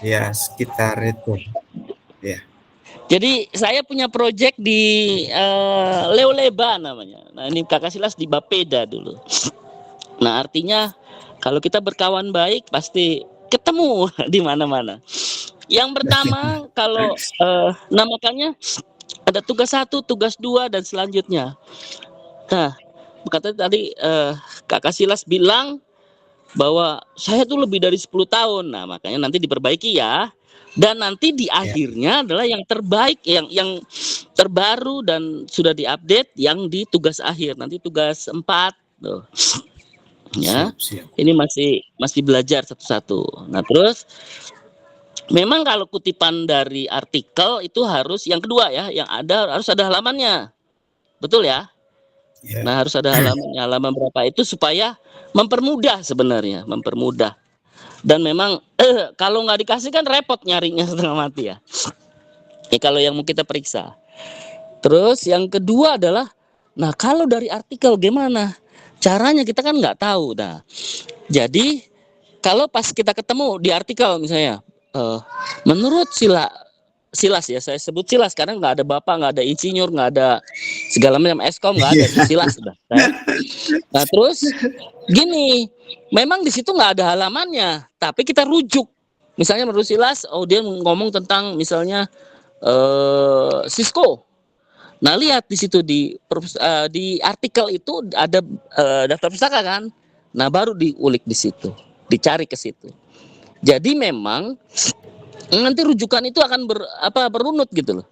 Ya, sekitar itu. Ya. Jadi saya punya proyek di Leoleba namanya. Nah, ini Kakak Silas di Bapeda dulu. Nah, artinya kalau kita berkawan baik pasti ketemu di mana-mana. Yang pertama kalau namakannya ada tugas 1, tugas 2 dan selanjutnya. Nah, kata tadi Kakak Silas bilang bahwa saya tuh lebih dari 10 tahun. Nah, makanya nanti diperbaiki ya. Dan nanti di akhirnya adalah yang terbaik, yang terbaru dan sudah diupdate yang di tugas akhir. Nanti tugas 4 tuh. Ya. Ini masih belajar satu-satu. Nah, terus memang kalau kutipan dari artikel itu harus yang kedua ya, yang harus ada halamannya. Betul ya? Nah, harus ada halamannya. Halaman berapa itu supaya mempermudah sebenarnya, mempermudah. Dan memang kalau nggak dikasih kan repot nyarinya setengah mati ya. Kalau yang mau kita periksa. Terus yang kedua adalah, nah kalau dari artikel gimana? Caranya kita kan nggak tahu. Nah, jadi kalau pas kita ketemu di artikel misalnya, menurut Silas ya, saya sebut Silas karena nggak ada bapak, nggak ada insinyur, nggak ada segala macam eskom, nggak ada Silas sudah. Nah terus gini, memang di situ nggak ada halamannya, tapi kita rujuk. Misalnya menurut Silas, dia ngomong tentang misalnya Cisco. Nah lihat di situ di artikel itu ada daftar pustaka kan. Nah baru diulik di situ, dicari ke situ. Jadi memang nanti rujukan itu akan berunut gitu loh.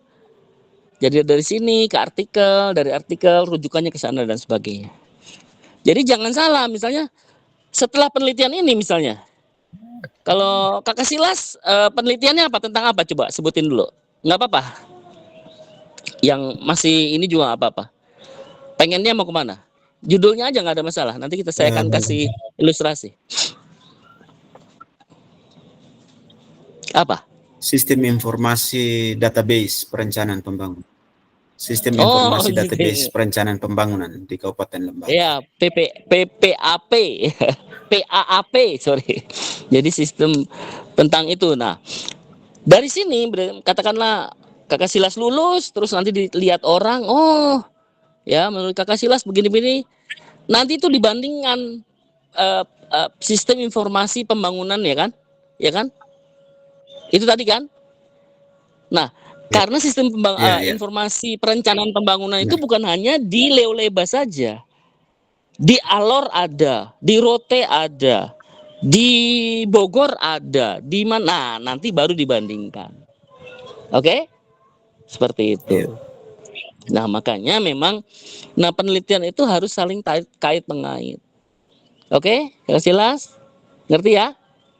Jadi dari sini ke artikel, dari artikel rujukannya ke sana dan sebagainya. Jadi jangan salah, misalnya setelah penelitian ini misalnya, kalau Kakak Silas penelitiannya apa, tentang apa, coba sebutin dulu. Nggak apa-apa. Yang masih ini juga nggak apa-apa. Pengennya mau kemana? Judulnya aja nggak ada masalah. Nanti saya akan kasih ilustrasi. Apa? Sistem informasi database perencanaan pembangunan. Sistem informasi database perencanaan pembangunan di Kabupaten Lebak. Ya, PPAP, PAAP, sorry. Jadi sistem tentang itu. Nah, dari sini katakanlah Kakak Silas lulus, terus nanti dilihat orang, oh, ya menurut Kakak Silas begini-begini. Nanti itu dibandingkan sistem informasi pembangunan, ya kan? Itu tadi kan? Nah, karena sistem informasi perencanaan pembangunan itu bukan hanya di Leoleba saja. Di Alor ada, di Rote ada, di Bogor ada, di mana? Nah, nanti baru dibandingkan. Oke? Seperti itu. Nah, makanya memang penelitian itu harus saling kait mengait. Oke? Kakak Silas? Ngerti ya?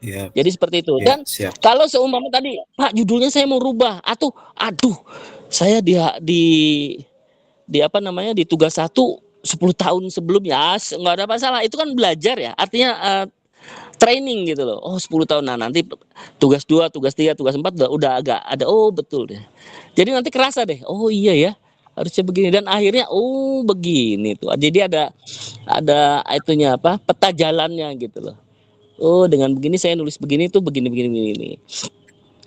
Ya. Jadi seperti itu. Dan kalau seumpama tadi, Pak, judulnya saya mau rubah, aduh, saya di apa namanya, di tugas 1 10 tahun sebelumnya, nggak ada masalah. Itu kan belajar ya, artinya training gitu loh. Oh, 10 tahun, nah nanti tugas 2, tugas 3, tugas 4 udah agak ada, oh betul deh. Jadi nanti kerasa deh, oh iya ya, harusnya begini, dan akhirnya oh begini tuh. Jadi ada itunya apa, peta jalannya gitu loh. Oh, dengan begini saya nulis begini tuh begini.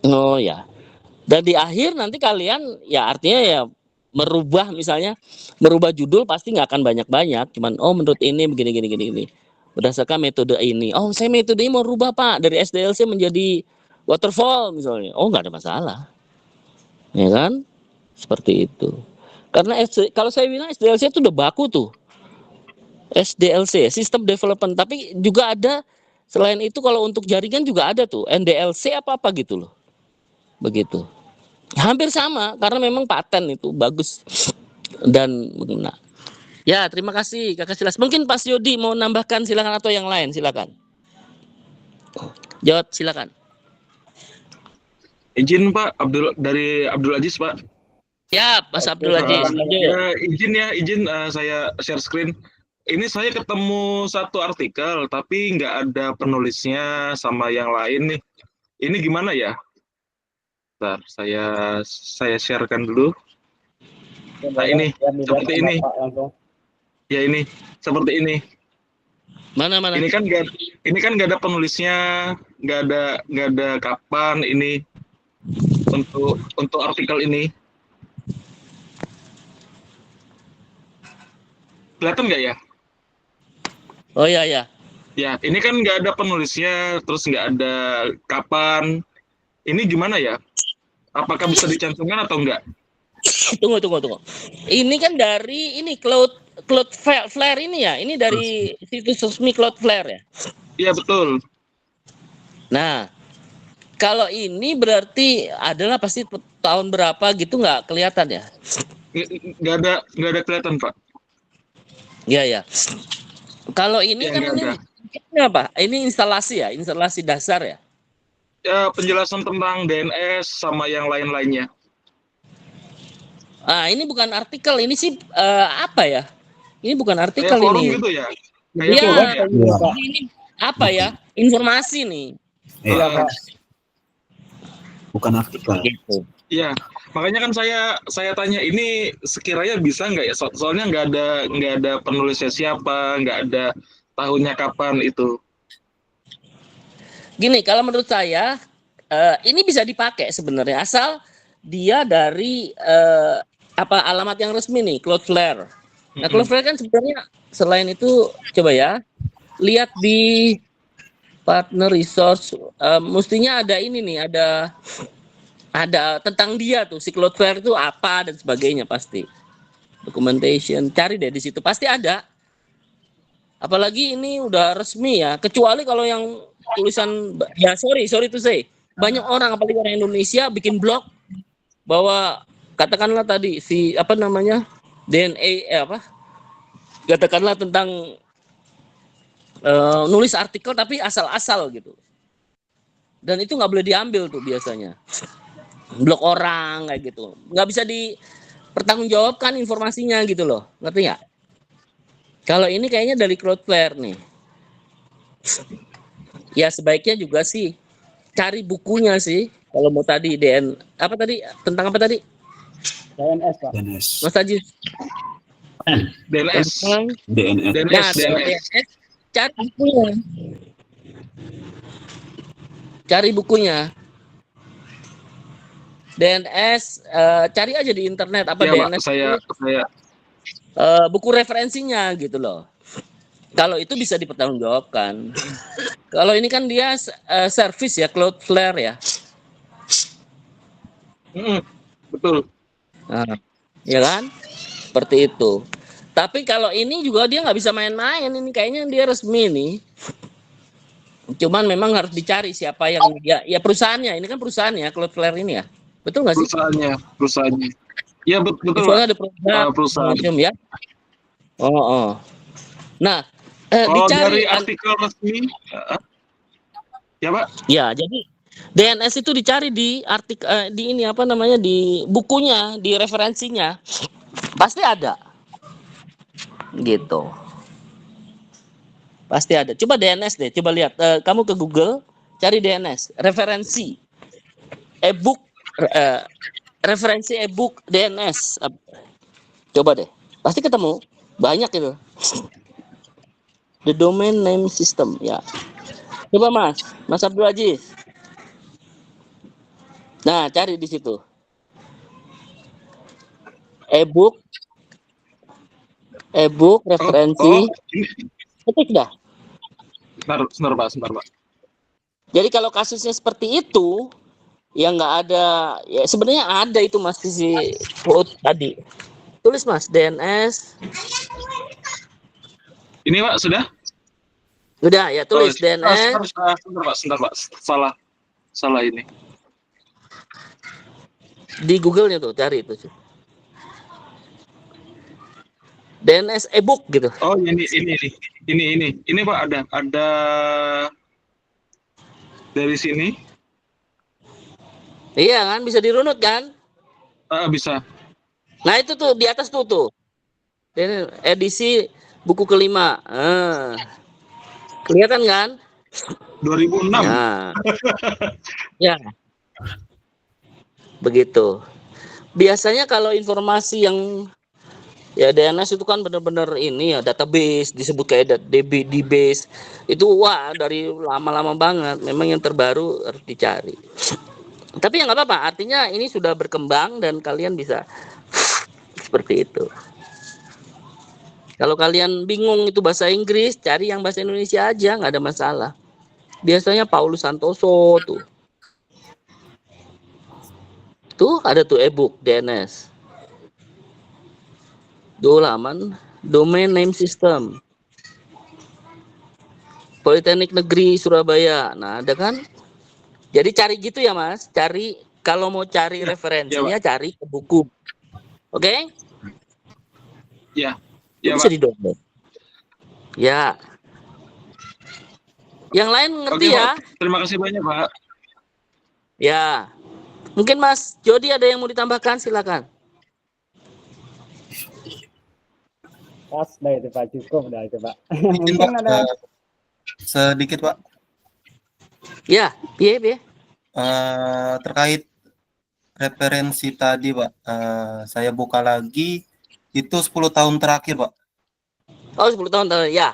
Oh ya. Dan di akhir nanti kalian ya artinya ya merubah, misalnya merubah judul pasti nggak akan banyak-banyak, cuman oh menurut ini begini. Berdasarkan metode ini. Oh, saya metode ini mau rubah, Pak, dari SDLC menjadi waterfall misalnya. Oh, nggak ada masalah. Ya kan? Seperti itu. Karena kalau saya bilang SDLC itu udah baku tuh. SDLC, System Development, tapi juga ada. Selain itu kalau untuk jaringan juga ada tuh NDLC apa gitu loh. Begitu. Hampir sama karena memang paten itu bagus dan mengena. Ya, terima kasih Kakak Silas. Mungkin Pak Yodi mau nambahkan, silakan, atau yang lain silakan. Jawab, silakan. Izin Pak, dari Abdul Aziz Pak. Ya, Mas Abdul Aziz. Izin saya share screen. Ini saya ketemu satu artikel, tapi nggak ada penulisnya sama yang lain nih. Ini gimana ya? Bentar, saya sharekan dulu. Nah ini, seperti ini. Ya ini, seperti ini. Mana? Ini kan nggak ada penulisnya, nggak ada kapan ini untuk artikel ini. Kelihatan nggak ya? Oh ya. Ya, ini kan nggak ada penulisnya, terus nggak ada kapan. Ini gimana ya? Apakah bisa dicantumkan atau enggak? Tunggu. Ini kan dari ini Cloudflare ini ya. Ini dari situs resmi Cloudflare ya. Iya, betul. Nah, kalau ini berarti adalah pasti tahun berapa gitu, nggak kelihatan ya? Nggak ada kelihatan, Pak. Iya. Kalau ini ya, kan ini apa? Ini instalasi dasar ya? Ya, penjelasan tentang DNS sama yang lain-lainnya. Ini bukan artikel, ini sih apa ya? Ini bukan artikel forum ini. Gitu ya? Ini apa ya? Informasi nih. Bukan artikel. Gitu. Iya, makanya kan saya tanya ini sekiranya bisa nggak ya? Soalnya nggak ada penulisnya siapa, nggak ada tahunnya kapan itu. Gini, kalau menurut saya ini bisa dipakai sebenarnya asal dia dari alamat yang resmi nih, Cloudflare. Nah, Cloudflare kan sebenarnya selain itu coba ya lihat di partner resource, mestinya ada ini nih, ada tentang dia tuh, si Cloudflare itu apa dan sebagainya pasti. Documentation, cari deh di situ pasti ada. Apalagi ini udah resmi ya, kecuali kalau yang tulisan ya sorry to say, banyak orang apalagi orang Indonesia bikin blog bahwa katakanlah tadi si apa namanya DNA katakanlah tentang nulis artikel tapi asal-asal gitu. Dan itu nggak boleh diambil tuh biasanya. Blog orang kayak gitu, nggak bisa pertanggungjawabkan informasinya gitu loh, ngerti nggak? Kalau ini kayaknya dari Cloudflare nih. Ya sebaiknya juga sih cari bukunya sih. Kalau mau tadi apa tadi tentang apa tadi? DNS Pak. Mas Haji. DNS. Tentang DNS. Nah, DNS cari bukunya. Cari bukunya. DNS cari aja di internet apa Ya, Pak, DNS. saya Buku referensinya gitu loh. Kalau itu bisa dipertanggungjawabkan. Kalau ini kan dia service ya, Cloudflare ya. betul. Nah, ya kan? Seperti itu. Tapi kalau ini juga dia nggak bisa main-main. Ini kayaknya dia resmi nih. Cuman memang harus dicari siapa yang dia. Ya perusahaannya. Ini kan perusahaannya Cloudflare ini ya. Betul nggak sih? Perusahaannya. Ya betul. Soalnya ada produk perusahaan. macam ya. Oh. Nah, Kalau dicari dari artikel resmi, ya Pak. Ya, jadi DNS itu dicari di artikel di ini apa namanya di bukunya, di referensinya. Pasti ada. Gitu. Pasti ada. Coba DNS deh, coba lihat kamu ke Google cari DNS, referensi e-book referensi e-book DNS. Coba deh. Pasti ketemu. Banyak itu. The domain name system ya. Coba Mas Abdul Aziz. Nah, cari di situ. E-book referensi. Ketik dah. Sebentar Pak. Jadi kalau kasusnya seperti itu, ya nggak ada. Ya sebenarnya ada itu Mas si quote tadi. Tulis Mas DNS. Ini Pak sudah? Udah ya tulis DNS. Sebentar Pak. Salah ini. Di Google-nya tuh cari itu. DNS e-book gitu. Oh ini Pak ada dari sini. Iya kan bisa dirunut kan? Bisa. Nah itu tuh di atas tuh. Ini edisi buku kelima. Kelihatan kan? 2006. Nah. Ya. Begitu. Biasanya kalau informasi yang ya DNS itu kan benar-benar ini ya database disebut kayak DBase itu wah dari lama-lama banget. Memang yang terbaru harus dicari. Tapi ya nggak apa-apa. Artinya ini sudah berkembang dan kalian bisa seperti itu. Kalau kalian bingung itu bahasa Inggris, cari yang bahasa Indonesia aja, nggak ada masalah. Biasanya Paulus Santoso tuh. Tuh ada tuh e-book DNS. Halaman domain name system. Politeknik Negeri Surabaya. Nah, ada kan? Jadi cari gitu ya, Mas. Cari kalau mau cari referensinya cari ke buku. Oke? Ya. Ya, bisa di-download. Ya. Yang lain ngerti Oke, ya? Pak. Terima kasih banyak, Pak. Ya. Mungkin Mas Jody ada yang mau ditambahkan, silakan. Pas dah itu Pak, cukup dah itu Pak. Mungkin ada sedikit Pak. Ya, piye. Terkait referensi tadi Pak, saya buka lagi itu 10 tahun terakhir Pak. Oh 10 tahun terakhir ya.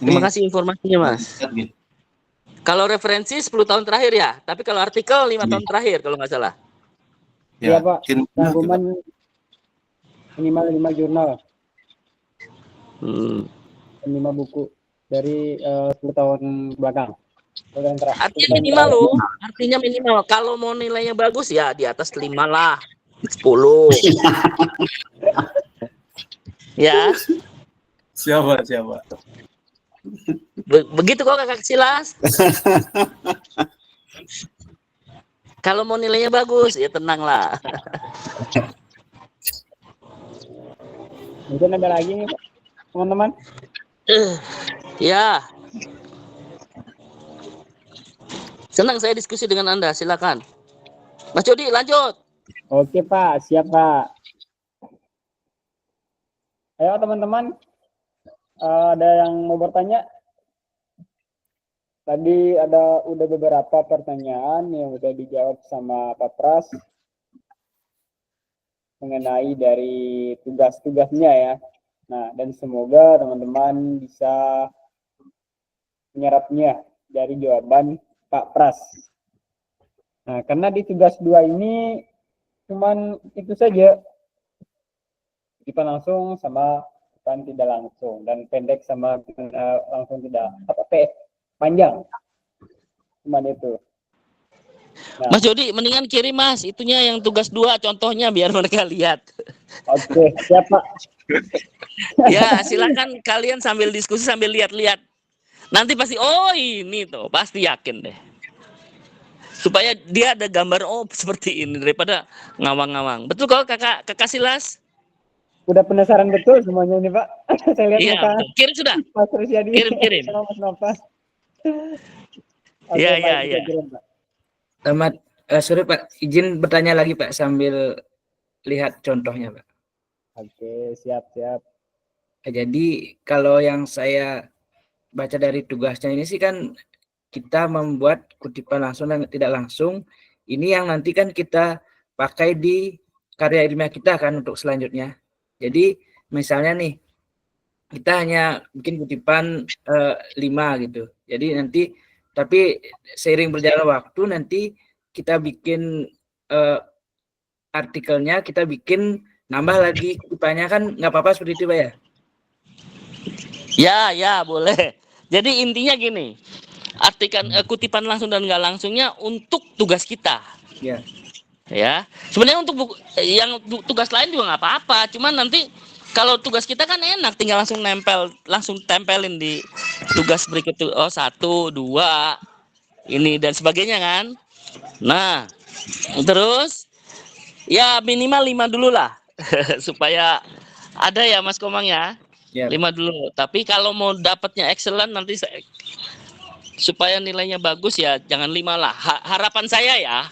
Terima kasih informasinya Mas. Kalau referensi 10 tahun terakhir ya, tapi kalau artikel 5 tahun terakhir kalau nggak salah. Ya, Pak. Rangkuman minimal 5 jurnal. 5 buku dari 10 tahun belakang. Artinya minimal loh, artinya minimal. Kalau mau nilainya bagus ya di atas 5 lah, 10. Ya. Siapa? Begitu kok Kakak Silas. Kalau mau nilainya bagus ya tenanglah. Mungkin ada lagi nih Pak, teman-teman. Ya. Senang saya diskusi dengan Anda, silakan. Mas Jody lanjut. Oke Pak, siap Pak. Ayo teman-teman, ada yang mau bertanya? Tadi udah beberapa pertanyaan yang udah dijawab sama Pak Pras mengenai dari tugas-tugasnya ya. Nah, dan semoga teman-teman bisa menyerapnya dari jawaban Pak Pras. Nah, karena di tugas 2 ini cuman itu saja. Kita langsung sama bukan tidak langsung, dan pendek sama langsung tidak panjang. Cuman itu. Nah, Mas Jody, mendingan kirim Mas, itunya yang tugas 2 contohnya biar mereka lihat. Oke, siap Pak. Ya, silakan kalian sambil diskusi sambil lihat-lihat. Nanti pasti oh ini tuh, pasti yakin deh. Supaya dia ada gambar oh seperti ini daripada ngawang-ngawang. Betul kok Kakak Silas? Udah penasaran betul semuanya ini Pak. Saya lihat Iya, muka betul. Kirim sudah. Mas Rusyadi Kirim. sama Mas Nova. Iya, Pak, iya, kita iya. kirim, Pak. Selamat sore Pak, izin bertanya lagi Pak sambil lihat contohnya Pak. Oke, siap. Jadi kalau yang saya baca dari tugasnya ini sih kan kita membuat kutipan langsung dan tidak langsung. Ini yang nanti kan kita pakai di karya ilmiah kita kan untuk selanjutnya. Jadi misalnya nih kita hanya bikin kutipan 5 gitu. Jadi nanti tapi seiring berjalan waktu nanti kita bikin artikelnya, kita bikin nambah lagi kutipannya kan nggak apa-apa seperti itu Pak ya? Ya, boleh. Jadi intinya gini, kutipan langsung dan nggak langsungnya untuk tugas kita. Ya. Ya, sebenarnya untuk yang tugas lain juga nggak apa-apa. Cuman nanti kalau tugas kita kan enak, tinggal langsung tempelin di tugas berikut. Oh 1, 2, ini dan sebagainya kan. Nah, terus ya minimal 5 dulu lah, supaya ada ya Mas Komang ya. Ya. 5 dulu. Tapi kalau mau dapatnya excellent nanti supaya nilainya bagus ya jangan 5 lah. Harapan saya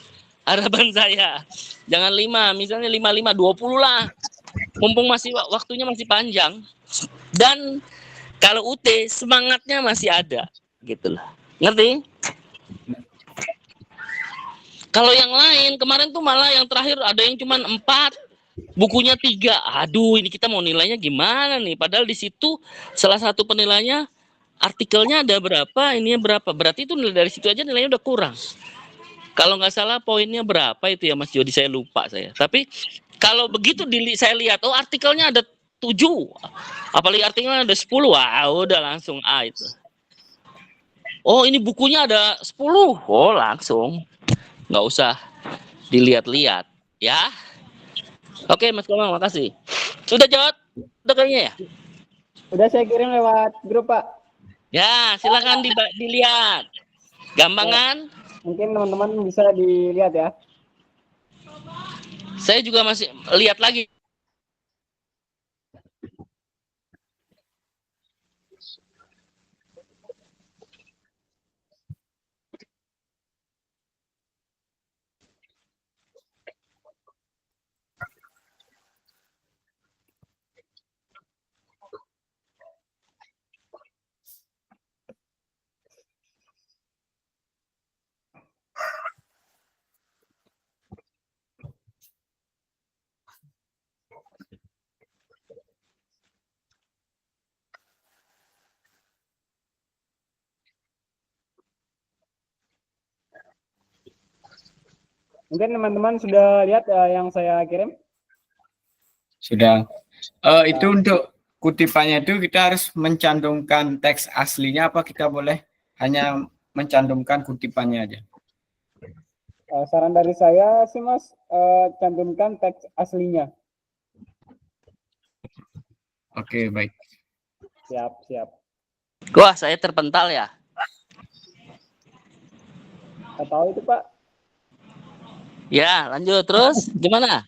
jangan 5, misalnya 5, 20 lah. Mumpung masih waktunya masih panjang. Dan kalau UT semangatnya masih ada gitu lah. Ngerti? Kalau yang lain kemarin tuh malah yang terakhir ada yang cuma 4, bukunya 3. Aduh, ini kita mau nilainya gimana nih? Padahal di situ salah satu penilaiannya artikelnya ada berapa, ininya berapa. Berarti itu dari situ aja nilainya udah kurang. Kalau nggak salah poinnya berapa itu ya Mas Jody, saya lupa saya. Tapi kalau begitu saya lihat, oh artikelnya ada 7. Apalagi artikelnya ada 10. Wah, udah langsung A itu. Oh, ini bukunya ada 10. Oh, langsung. Nggak usah dilihat-lihat ya. Oke Mas Komang, makasih. Sudah jawab? Udah kayaknya ya? Udah saya kirim lewat grup Pak. Ya, silakan dilihat. Gampangan? Mungkin teman-teman bisa dilihat ya. Saya juga masih lihat lagi. Mungkin teman-teman sudah lihat yang saya kirim? Sudah. Itu untuk kutipannya itu kita harus mencantumkan teks aslinya apa kita boleh hanya mencantumkan kutipannya aja? Saran dari saya sih Mas, cantumkan teks aslinya. Oke, baik. Siap. Wah, saya terpental ya. Nggak tahu itu Pak. Ya, lanjut terus. Gimana?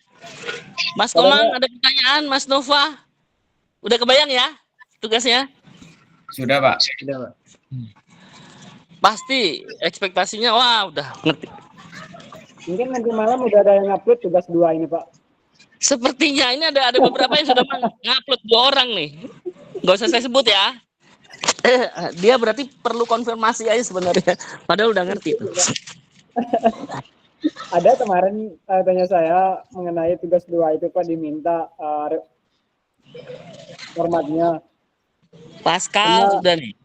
Mas Komang ada pertanyaan, Mas Nova? Udah kebayang ya tugasnya? Sudah Pak. Pasti ekspektasinya wah udah ngerti. Mungkin nanti malam udah ada yang upload tugas 2 ini Pak. Sepertinya ini ada beberapa yang sudah ngupload 2 orang nih. Nggak usah saya sebut ya. Dia berarti perlu konfirmasi aja sebenarnya. Padahal udah ngerti tuh. Ada kemarin tanya saya mengenai tugas 2 itu Pak, diminta formatnya. Pascal sudah nih.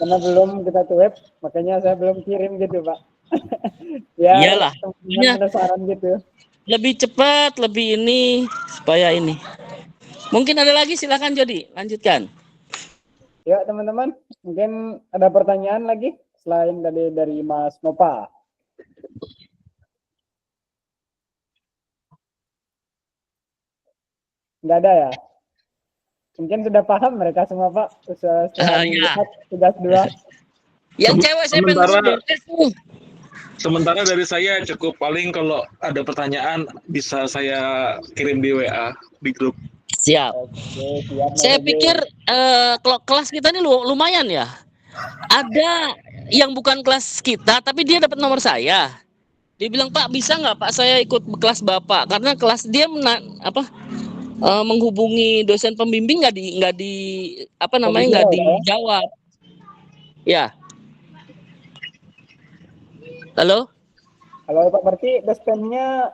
Karena belum kita web, makanya saya belum kirim gitu Pak. Ya, Iyalah. penasaran gitu. Lebih cepat, lebih ini supaya ini. Mungkin ada lagi, silakan Jody, lanjutkan. Ya teman-teman, mungkin ada pertanyaan lagi selain dari Mas Nova. Nggak ada ya? Mungkin sudah paham mereka semua Pak, setelah melihat tugas 2. Yang cewek saya pengen Sementara dari saya cukup, paling kalau ada pertanyaan bisa saya kirim di WA di grup. Siap. Oke, siap. Saya pikir kelas kita ini lumayan ya. Ada yang bukan kelas kita, tapi dia dapat nomor saya. Dia bilang, Pak bisa nggak Pak saya ikut kelas Bapak? Karena kelas dia menghubungi dosen pembimbing nggak dijawab. Ya. Halo? Halo Pak, berarti dosennya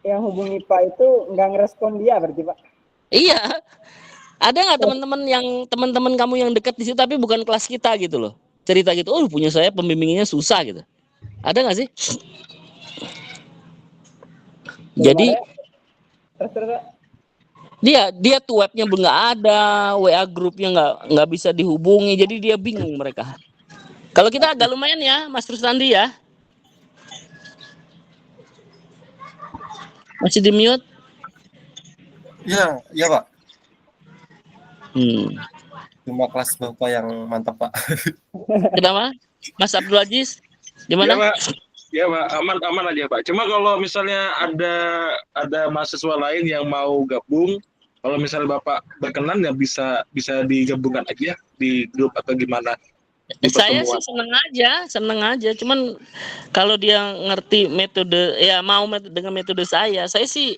yang hubungi Pak itu nggak ngerespon dia berarti Pak? Iya. Ada nggak teman-teman kamu yang dekat di situ tapi bukan kelas kita gitu loh? Cerita gitu, oh punya saya pembimbingnya susah gitu. Ada nggak sih? Jadi dia tuh webnya nggak ada, WA grupnya nggak bisa dihubungi, jadi dia bingung mereka. Kalau kita agak lumayan ya, Mas Rusandi ya. Masih di mute? Ya Pak. Cuma kelas Bapak yang mantap Pak. Kenapa? Mas Abdul Aziz, gimana? Ya Pak, aman aja Pak. Cuma kalau misalnya ada mahasiswa lain yang mau gabung, kalau misalnya Bapak berkenan ya bisa digabungkan aja di grup atau gimana. Saya sih seneng aja. Cuman kalau dia ngerti metode, ya mau dengan metode saya sih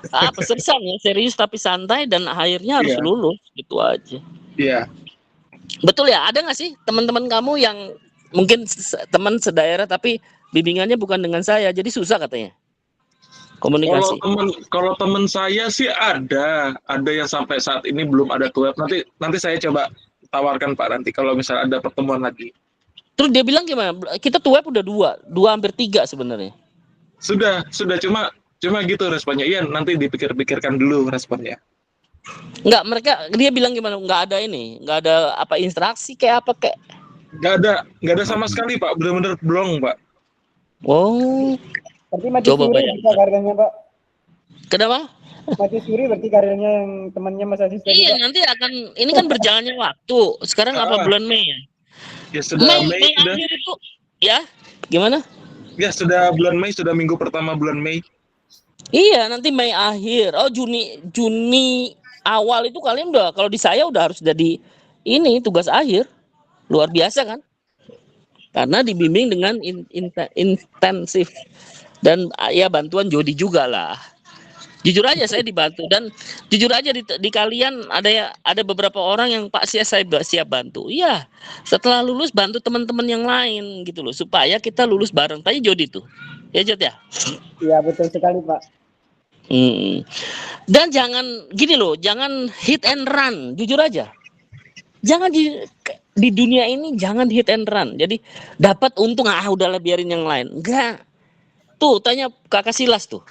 pesersan ya, serius tapi santai dan akhirnya harus lulus gitu aja. Iya. Betul ya, ada nggak sih teman-teman kamu yang mungkin teman sedaerah tapi bimbingannya bukan dengan saya, jadi susah katanya komunikasi. Kalau teman saya sih ada yang sampai saat ini belum ada web. Nanti saya coba tawarkan Pak nanti kalau misalnya ada pertemuan lagi. Terus dia bilang gimana? Kita tuh web udah 2 hampir 3 sebenarnya. Sudah cuma gitu responnya. Iya, nanti dipikir-pikirkan dulu responnya. Dia bilang gimana? Nggak ada apa interaksi kayak apa kayak? Nggak ada sama sekali Pak, benar-benar blong Pak. Oh. Berarti mati suri karirnya Pak. Kenapa? Mati suri berarti karirnya yang temannya Mas Aziz tadi. Iya, nanti ini kan berjalannya waktu. Sekarang apa bulan Mei ya? Ya sudah Mei sudah. Akhir itu, ya, gimana? Ya sudah bulan Mei, sudah minggu pertama bulan Mei. Iya, nanti Mei akhir. Oh, Juni awal itu kalian kalau di saya udah harus jadi ini tugas akhir. Luar biasa kan? Karena dibimbing dengan intensif dan ya bantuan Jody juga lah. Jujur aja saya dibantu dan jujur aja di kalian ada beberapa orang yang Pak saya siap bantu. Iya, setelah lulus bantu teman-teman yang lain gitu loh supaya kita lulus bareng. Tanya Jody tuh. Ya Jod ya? Iya, betul sekali Pak. Dan jangan gini loh, jangan hit and run, jujur aja. Jangan di dunia ini jangan hit and run. Jadi dapat untung udahlah biarin yang lain. Enggak. Tuh tanya Kakak Silas tuh.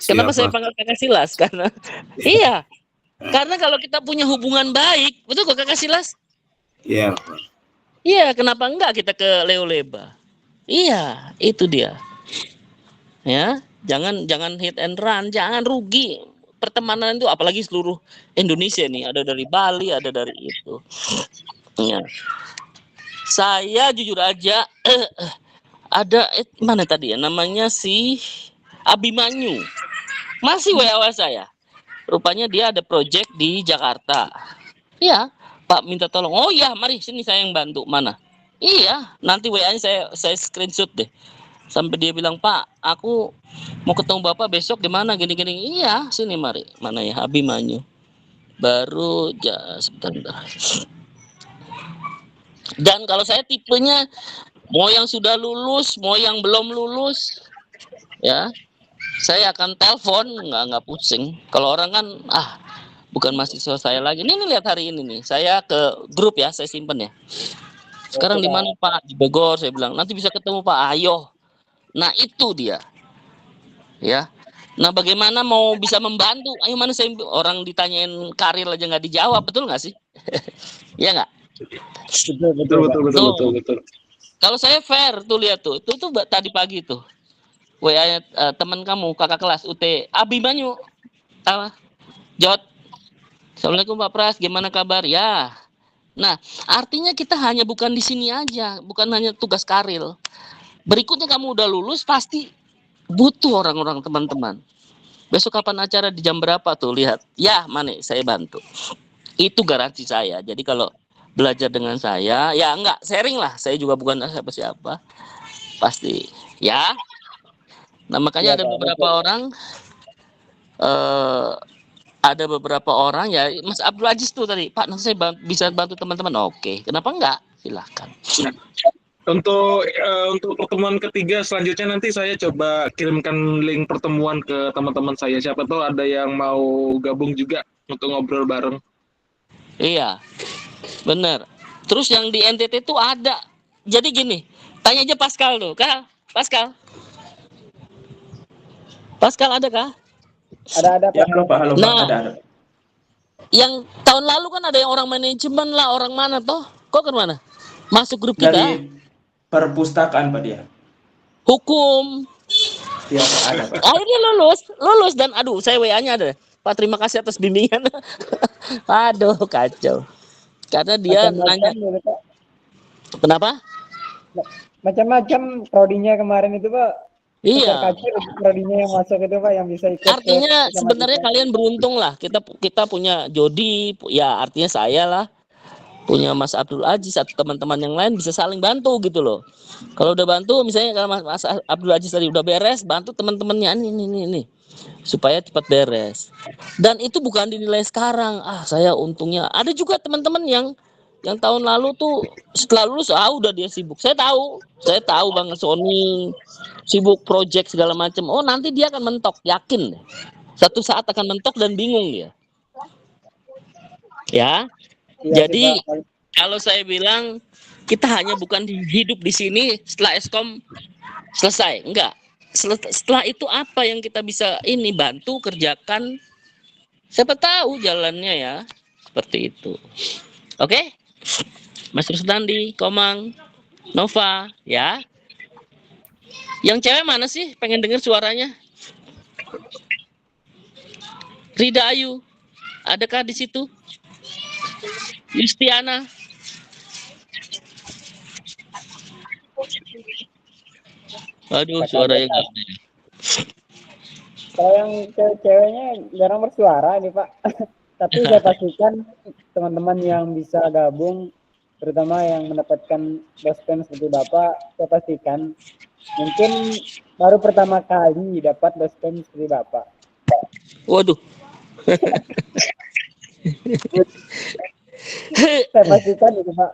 Kenapa saya panggil Kakak Silas? Karena iya. Karena kalau kita punya hubungan baik, betul kok Kakak Silas? Iya. Iya, kenapa enggak kita ke Leo Leba? Iya, itu dia. Ya, jangan hit and run, jangan rugi. Pertemanan itu apalagi seluruh Indonesia nih, ada dari Bali, ada dari itu. Ya. Saya jujur aja ada mana tadi ya namanya si Abimanyu. Masih WA saya. Rupanya dia ada project di Jakarta. Iya, Pak minta tolong. Oh iya, mari sini saya yang bantu. Mana? Iya, nanti WA-nya saya screenshot deh. Sampai dia bilang, Pak, aku mau ketemu Bapak besok gimana gini-gini. Iya, sini mari. Mana ya, Abimanyu. Baru sebentar. Dan kalau saya tipenya mau yang sudah lulus, mau yang belum lulus, ya saya akan telepon, nggak pusing. Kalau orang kan, bukan mahasiswa saya lagi. Ini lihat hari ini nih, saya ke grup ya, saya simpen ya. Sekarang di mana Pak? Di Bogor, saya bilang. Nanti bisa ketemu Pak, ayo. Nah itu dia, ya. Nah bagaimana mau bisa membantu? Ayo mana saya orang ditanyain karir aja nggak dijawab, betul nggak sih? Ya nggak? Betul. Kalau saya fair tuh lihat tuh, itu tadi pagi tuh. WA teman kamu kakak kelas UT Abimanyu Jod. Assalamualaikum Pak Pras, gimana kabar? Ya. Nah, artinya kita hanya bukan di sini aja, bukan hanya tugas karir. Berikutnya kamu udah lulus pasti butuh orang-orang teman-teman. Besok kapan acara di jam berapa tuh lihat. Ya, mana saya bantu. Itu garansi saya. Jadi kalau belajar dengan saya, ya enggak sharing lah. Saya juga bukan siapa-siapa. Pasti ya. Nah makanya ada beberapa orang ya, Mas Abdul Aziz tuh tadi, Pak nanti saya bisa bantu teman-teman. Oke, kenapa enggak? Silahkan. Untuk pertemuan ketiga selanjutnya nanti saya coba kirimkan link pertemuan ke teman-teman saya. Siapa tahu ada yang mau gabung juga untuk ngobrol bareng. Iya, benar. Terus yang di NTT tuh ada. Jadi gini, tanya aja Pascal tuh, Pascal ada kah? Ada Ya, halo Pak, Nah, ada. Yang tahun lalu kan ada yang orang manajemen lah, orang mana toh? Kok ke mana? Masuk grup kita. Dari perpustakaan Pak dia. Hukum. Ya, Pak, ada Pak. Ini lulus dan aduh saya WA-nya ada. Pak terima kasih atas bimbingan. Aduh kacau. Karena dia nanya. Kenapa? Macam-macam prodinya kemarin itu Pak. Iya. Prodinya yang masuk itu Pak yang bisa ikut. Artinya sebenarnya kalian beruntung lah. Kita punya Jody, ya artinya saya lah. Punya Mas Abdul Aziz atau teman-teman yang lain bisa saling bantu gitu loh. Kalau udah bantu misalnya kalau Mas Abdul Aziz tadi udah beres, bantu teman-temannya ini. Supaya cepat beres. Dan itu bukan dinilai sekarang. Saya untungnya. Ada juga teman-teman yang tahun lalu tuh setelah lulus udah dia sibuk. Saya tahu banget Sony sibuk project segala macam. Oh nanti dia akan mentok, yakin deh. Satu saat akan mentok dan bingung dia. Ya. Jadi kalau saya bilang kita hanya bukan hidup di sini setelah Eskom selesai, enggak. Setelah itu apa yang kita bisa bantu kerjakan? Siapa tahu jalannya ya seperti itu. Oke? Mas Rusdandi, Komang, Nova, ya. Yang cewek mana sih? Pengen dengar suaranya. Rida Ayu, adakah di situ? Yustiana. Aduh, suaranya nggak ada. Kalau yang ceweknya jarang bersuara nih Pak. Tapi saya pastikan teman-teman yang bisa gabung, terutama yang mendapatkan dosen seperti Bapak, saya pastikan mungkin baru pertama kali dapat dosen seperti Bapak. Waduh. Saya pastikan itu Pak.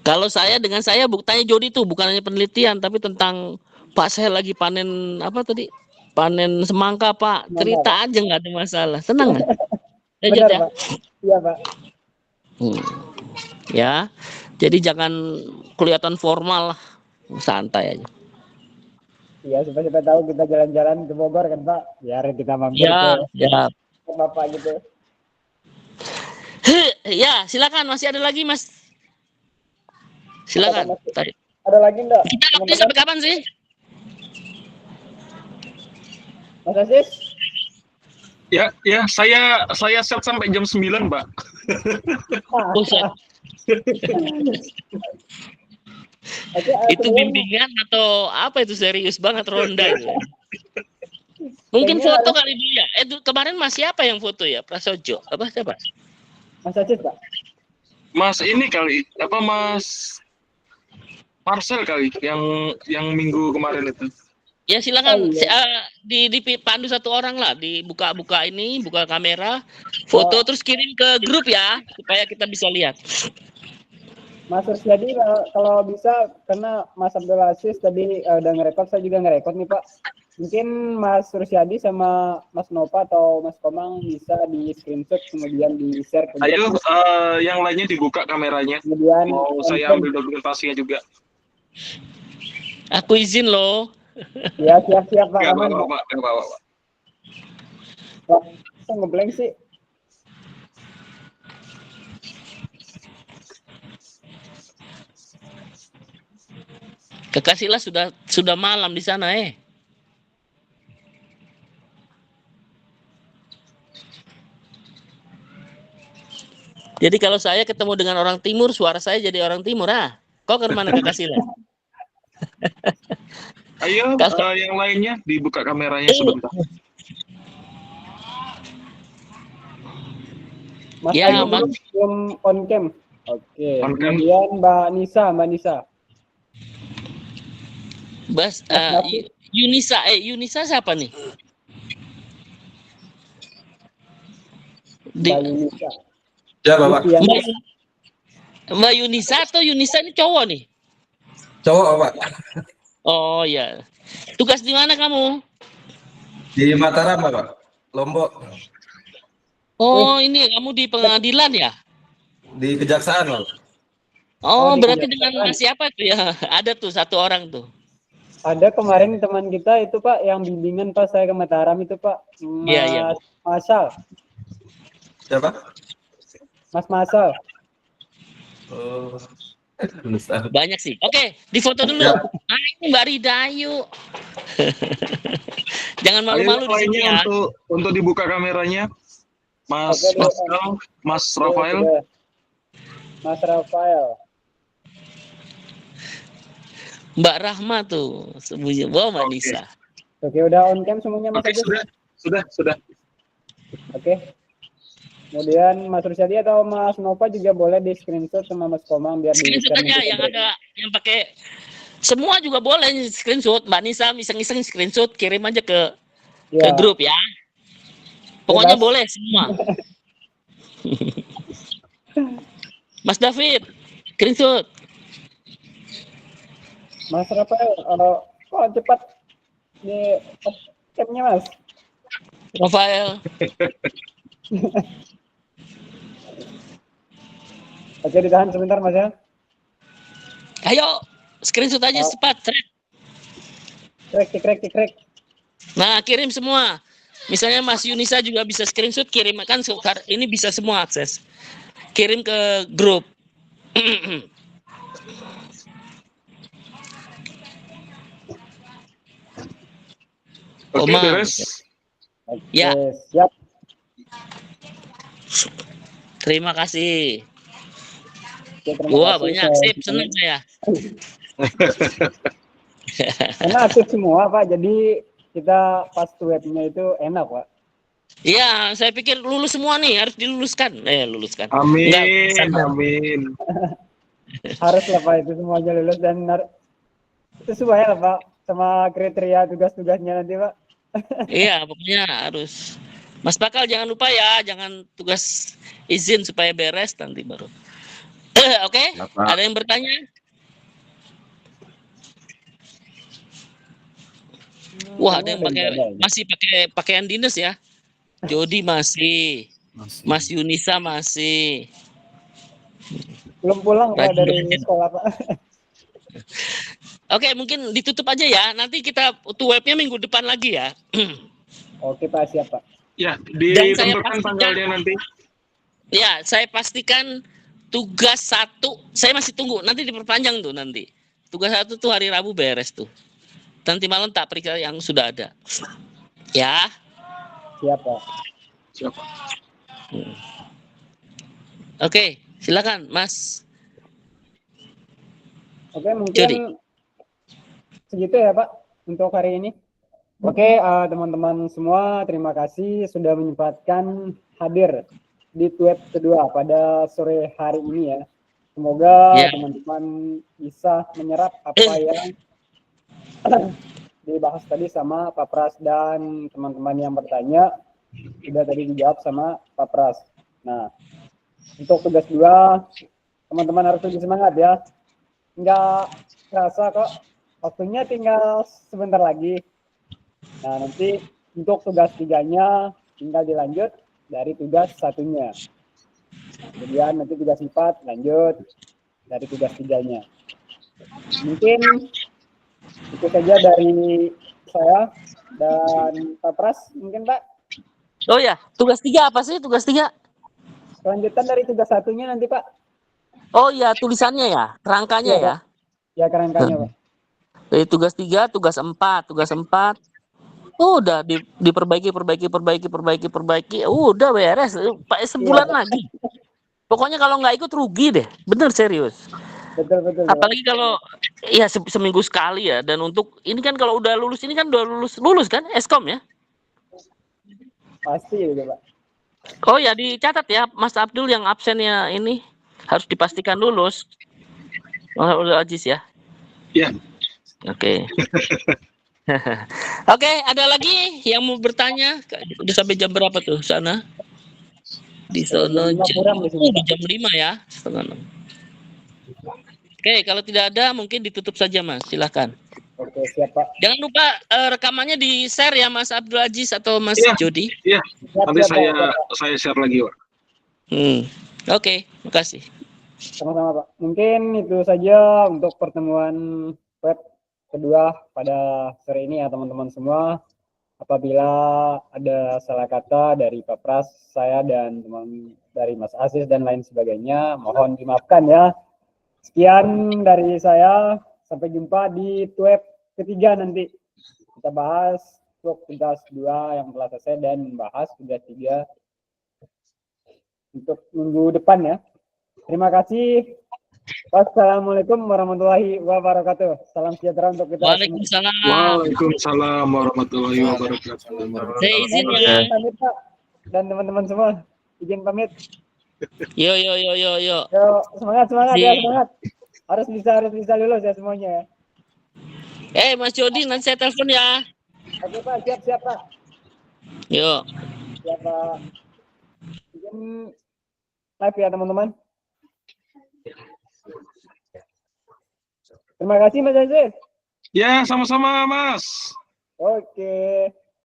Kalau saya dengan saya tanya Jody tuh bukan hanya penelitian tapi tentang Pak saya lagi panen apa tadi? Panen semangka Pak. Cerita aja nggak ada masalah. Senang nggak? Lanjut ya. Pak. Iya Pak. Ya. Jadi jangan kelihatan formal lah. Santai aja. Iya, siapa tahu kita jalan-jalan ke Bogor kan Pak. Biar kita mampir ke Bapak gitu. Ya, silakan masih ada lagi Mas. Silakan. Tadi. Ada lagi enggak? Kita waktunya sampai kapan sih? Mas Aziz? Ya, saya set sampai jam 9, Pak. Itu bimbingan atau apa itu serius banget ronda itu? Mungkin foto kali dia. Kemarin Mas siapa yang foto ya? Prasojo. Apa siapa? Mas Aziz, Pak. Mas ini kali apa Mas Marcel kali yang minggu kemarin itu. Ya silakan dipandu satu orang lah, dibuka ini, buka kamera, foto terus kirim ke grup ya supaya kita bisa lihat. Mas Rusjadi kalau bisa, karena Mas Abdul Aziz tadi udah ngerekord, saya juga ngerekord nih Pak. Mungkin Mas Rusjadi sama Mas Nova atau Mas Komang bisa di screenshot kemudian di share ke grup. Ayo, yang lainnya dibuka kameranya. Kemudian mau saya ambil dokumentasinya juga. Aku izin loh. Ya, siap Pak. Nggak Aman, apa-apa, Pak. Nggak apa-apa, Pak. Pak, kok ngeblank sih? Kekasihlah sudah malam di sana Jadi kalau saya ketemu dengan orang timur, suara saya jadi orang timur Kok ke mana Kekasihlah? Ayo, yang lainnya dibuka kameranya sebentar. Mas Ya, Ayu belum on cam. Oke. Kemudian Mbak Nisa. Bas, Yunisa siapa nih? Mbak Yunisa. Ya, Bapak. Mbak Yunisa atau Yunisa ini cowok nih? Cowok, Pak. Oh ya. Tugas di mana kamu? Di Mataram, Bapak. Lombok. Oh, ini kamu di pengadilan ya? Di kejaksaan, Bapak. Oh, di berarti kejaksaan. dengan siapa itu ya? Ada tuh satu orang tuh. Ada kemarin teman kita itu Pak yang bimbingan pas saya ke Mataram itu Pak. Iya. Masal. Siapa? Mas Masal. Oh. Banyak sih. Oke, difoto dulu. Ini Mbak Rida, yuk. Jangan malu-malu di sini ya. Untuk dibuka kameranya, Mas Oke, Pascal, Mas Rafael. Mas Rafael. Mbak Rahma tuh sembunyi. Wow, Mbak Nisa. Oke, udah on cam semuanya Mas Agus? Sudah. Oke. Kemudian Mas Rusjadi atau Mas Nova juga boleh di screenshot sama Mas Komang biar Screenshot aja yang ada yang pakai semua juga boleh screenshot. Mbak Nisa iseng-iseng screenshot kirim aja ke grup ya. Pokoknya boleh semua. Mas David, screenshot. Mas Rafael, kok cepat di camnya Mas? Rafael. Oke, ditahan sebentar Mas ya. Ayo, screenshot aja cepat. Krek. Nah, kirim semua. Misalnya Mas Yunisa juga bisa screenshot, kirim kan ini bisa semua akses. Kirim ke grup. Oke, beres. Ya. Siap. Terima kasih. Wah, banyak. Sip, senang saya. Karena aktif semua Pak, jadi kita pas webnya itu enak Pak. Iya, saya pikir lulus semua nih, harus diluluskan. Luluskan. Amin. Enggak, Amin. Harus lah Pak, itu semuanya lulus dan sesuai lah Pak sama kriteria tugas-tugasnya nanti Pak. Iya, pokoknya harus. Mas Bakal jangan lupa ya, jangan tugas izin supaya beres nanti baru. Oke, ada yang bertanya? Wah, ada yang masih pakai pakaian dinas ya. Jody masih. Mas Yunisa masih. Belum pulang Pak dari sekolah Pak. Oke, mungkin ditutup aja ya. Nanti kita webnya minggu depan lagi ya. Oke Pak, siap Pak. Ya, ditentukan tanggalnya nanti. Ya, saya pastikan tugas 1, saya masih tunggu. Nanti diperpanjang tuh nanti. Tugas 1 tuh hari Rabu beres tuh. Nanti malam tak periksa yang sudah ada. Ya. Siap Pak. Siap. Oke, silakan Mas. Oke, mungkin segitu ya Pak untuk hari ini. Oke, teman-teman semua, terima kasih sudah menyempatkan hadir di web kedua pada sore hari ini ya. Semoga Ya. teman-teman bisa menyerap apa yang dibahas tadi sama Pak Pras, dan teman-teman yang bertanya sudah tadi dijawab sama Pak Pras. Nah, untuk tugas 2, teman-teman harus lebih semangat ya. Nggak kerasa kok, waktunya tinggal sebentar lagi. Nah, nanti untuk tugas 3-nya tinggal dilanjut dari tugas 1-nya. Kemudian nanti tugas 4 lanjut dari tugas 3-nya. Mungkin itu saja dari saya dan Pak Pras, mungkin Pak. Oh ya, tugas 3 apa sih? Tugas 3? Kelanjutan dari tugas 1-nya nanti Pak. Oh ya, tulisannya ya, kerangkanya Iya, ya. Pak. Ya, kerangkanya Pak. Dari tugas 3, tugas 4, udah diperbaiki, udah beres. Pak sebulan Iya, Pak. lagi. Pokoknya kalau nggak ikut rugi deh, bener serius. Betul. Apalagi kalau ya seminggu sekali ya. Dan untuk ini kan kalau udah lulus ini kan udah lulus kan Eskom ya. Pasti gitu Pak. Oh ya, dicatat ya Mas Abdul yang absennya ini harus dipastikan lulus. Mas Abdul Aziz ya. Ya. Oke. Oke, ada lagi yang mau bertanya? Udah sampai jam berapa tuh sana? Di sana jam 5 ya, setengah 6. Oke, kalau tidak ada mungkin ditutup saja Mas, silakan. Oke, siap Pak. Jangan lupa rekamannya di share ya Mas Abdul Aziz atau Mas Iya. Jody. Iya. Nanti Siap, Pak. saya share lagi, Pak. Oke, makasih. Sama-sama Pak. Mungkin itu saja untuk pertemuan web kedua pada sore ini ya teman-teman semua. Apabila ada salah kata dari Pak Pras, saya dan teman dari Mas Aziz dan lain sebagainya, mohon dimaafkan ya. Sekian dari saya, sampai jumpa di web ketiga nanti. Kita bahas untuk tugas 2 yang telah selesai dan membahas tugas 3 untuk minggu depan ya. Terima kasih. Wassalamualaikum warahmatullahi wabarakatuh. Salam sejahtera untuk kita. Waalaikumsalam. Waalaikumsalam warahmatullahi wabarakatuh. Saya izin ya. Pamit Pak dan teman-teman semua. Izin pamit. Yo. Yo, semangat ya, semangat. Harus bisa lulus ya semuanya ya. Mas Jody, nanti saya telepon ya. Oke Pak, siap Pak. Yo. Siap Pak. Izin live ya teman-teman. Terima kasih Mas Aziz. Ya, sama-sama Mas. Oke.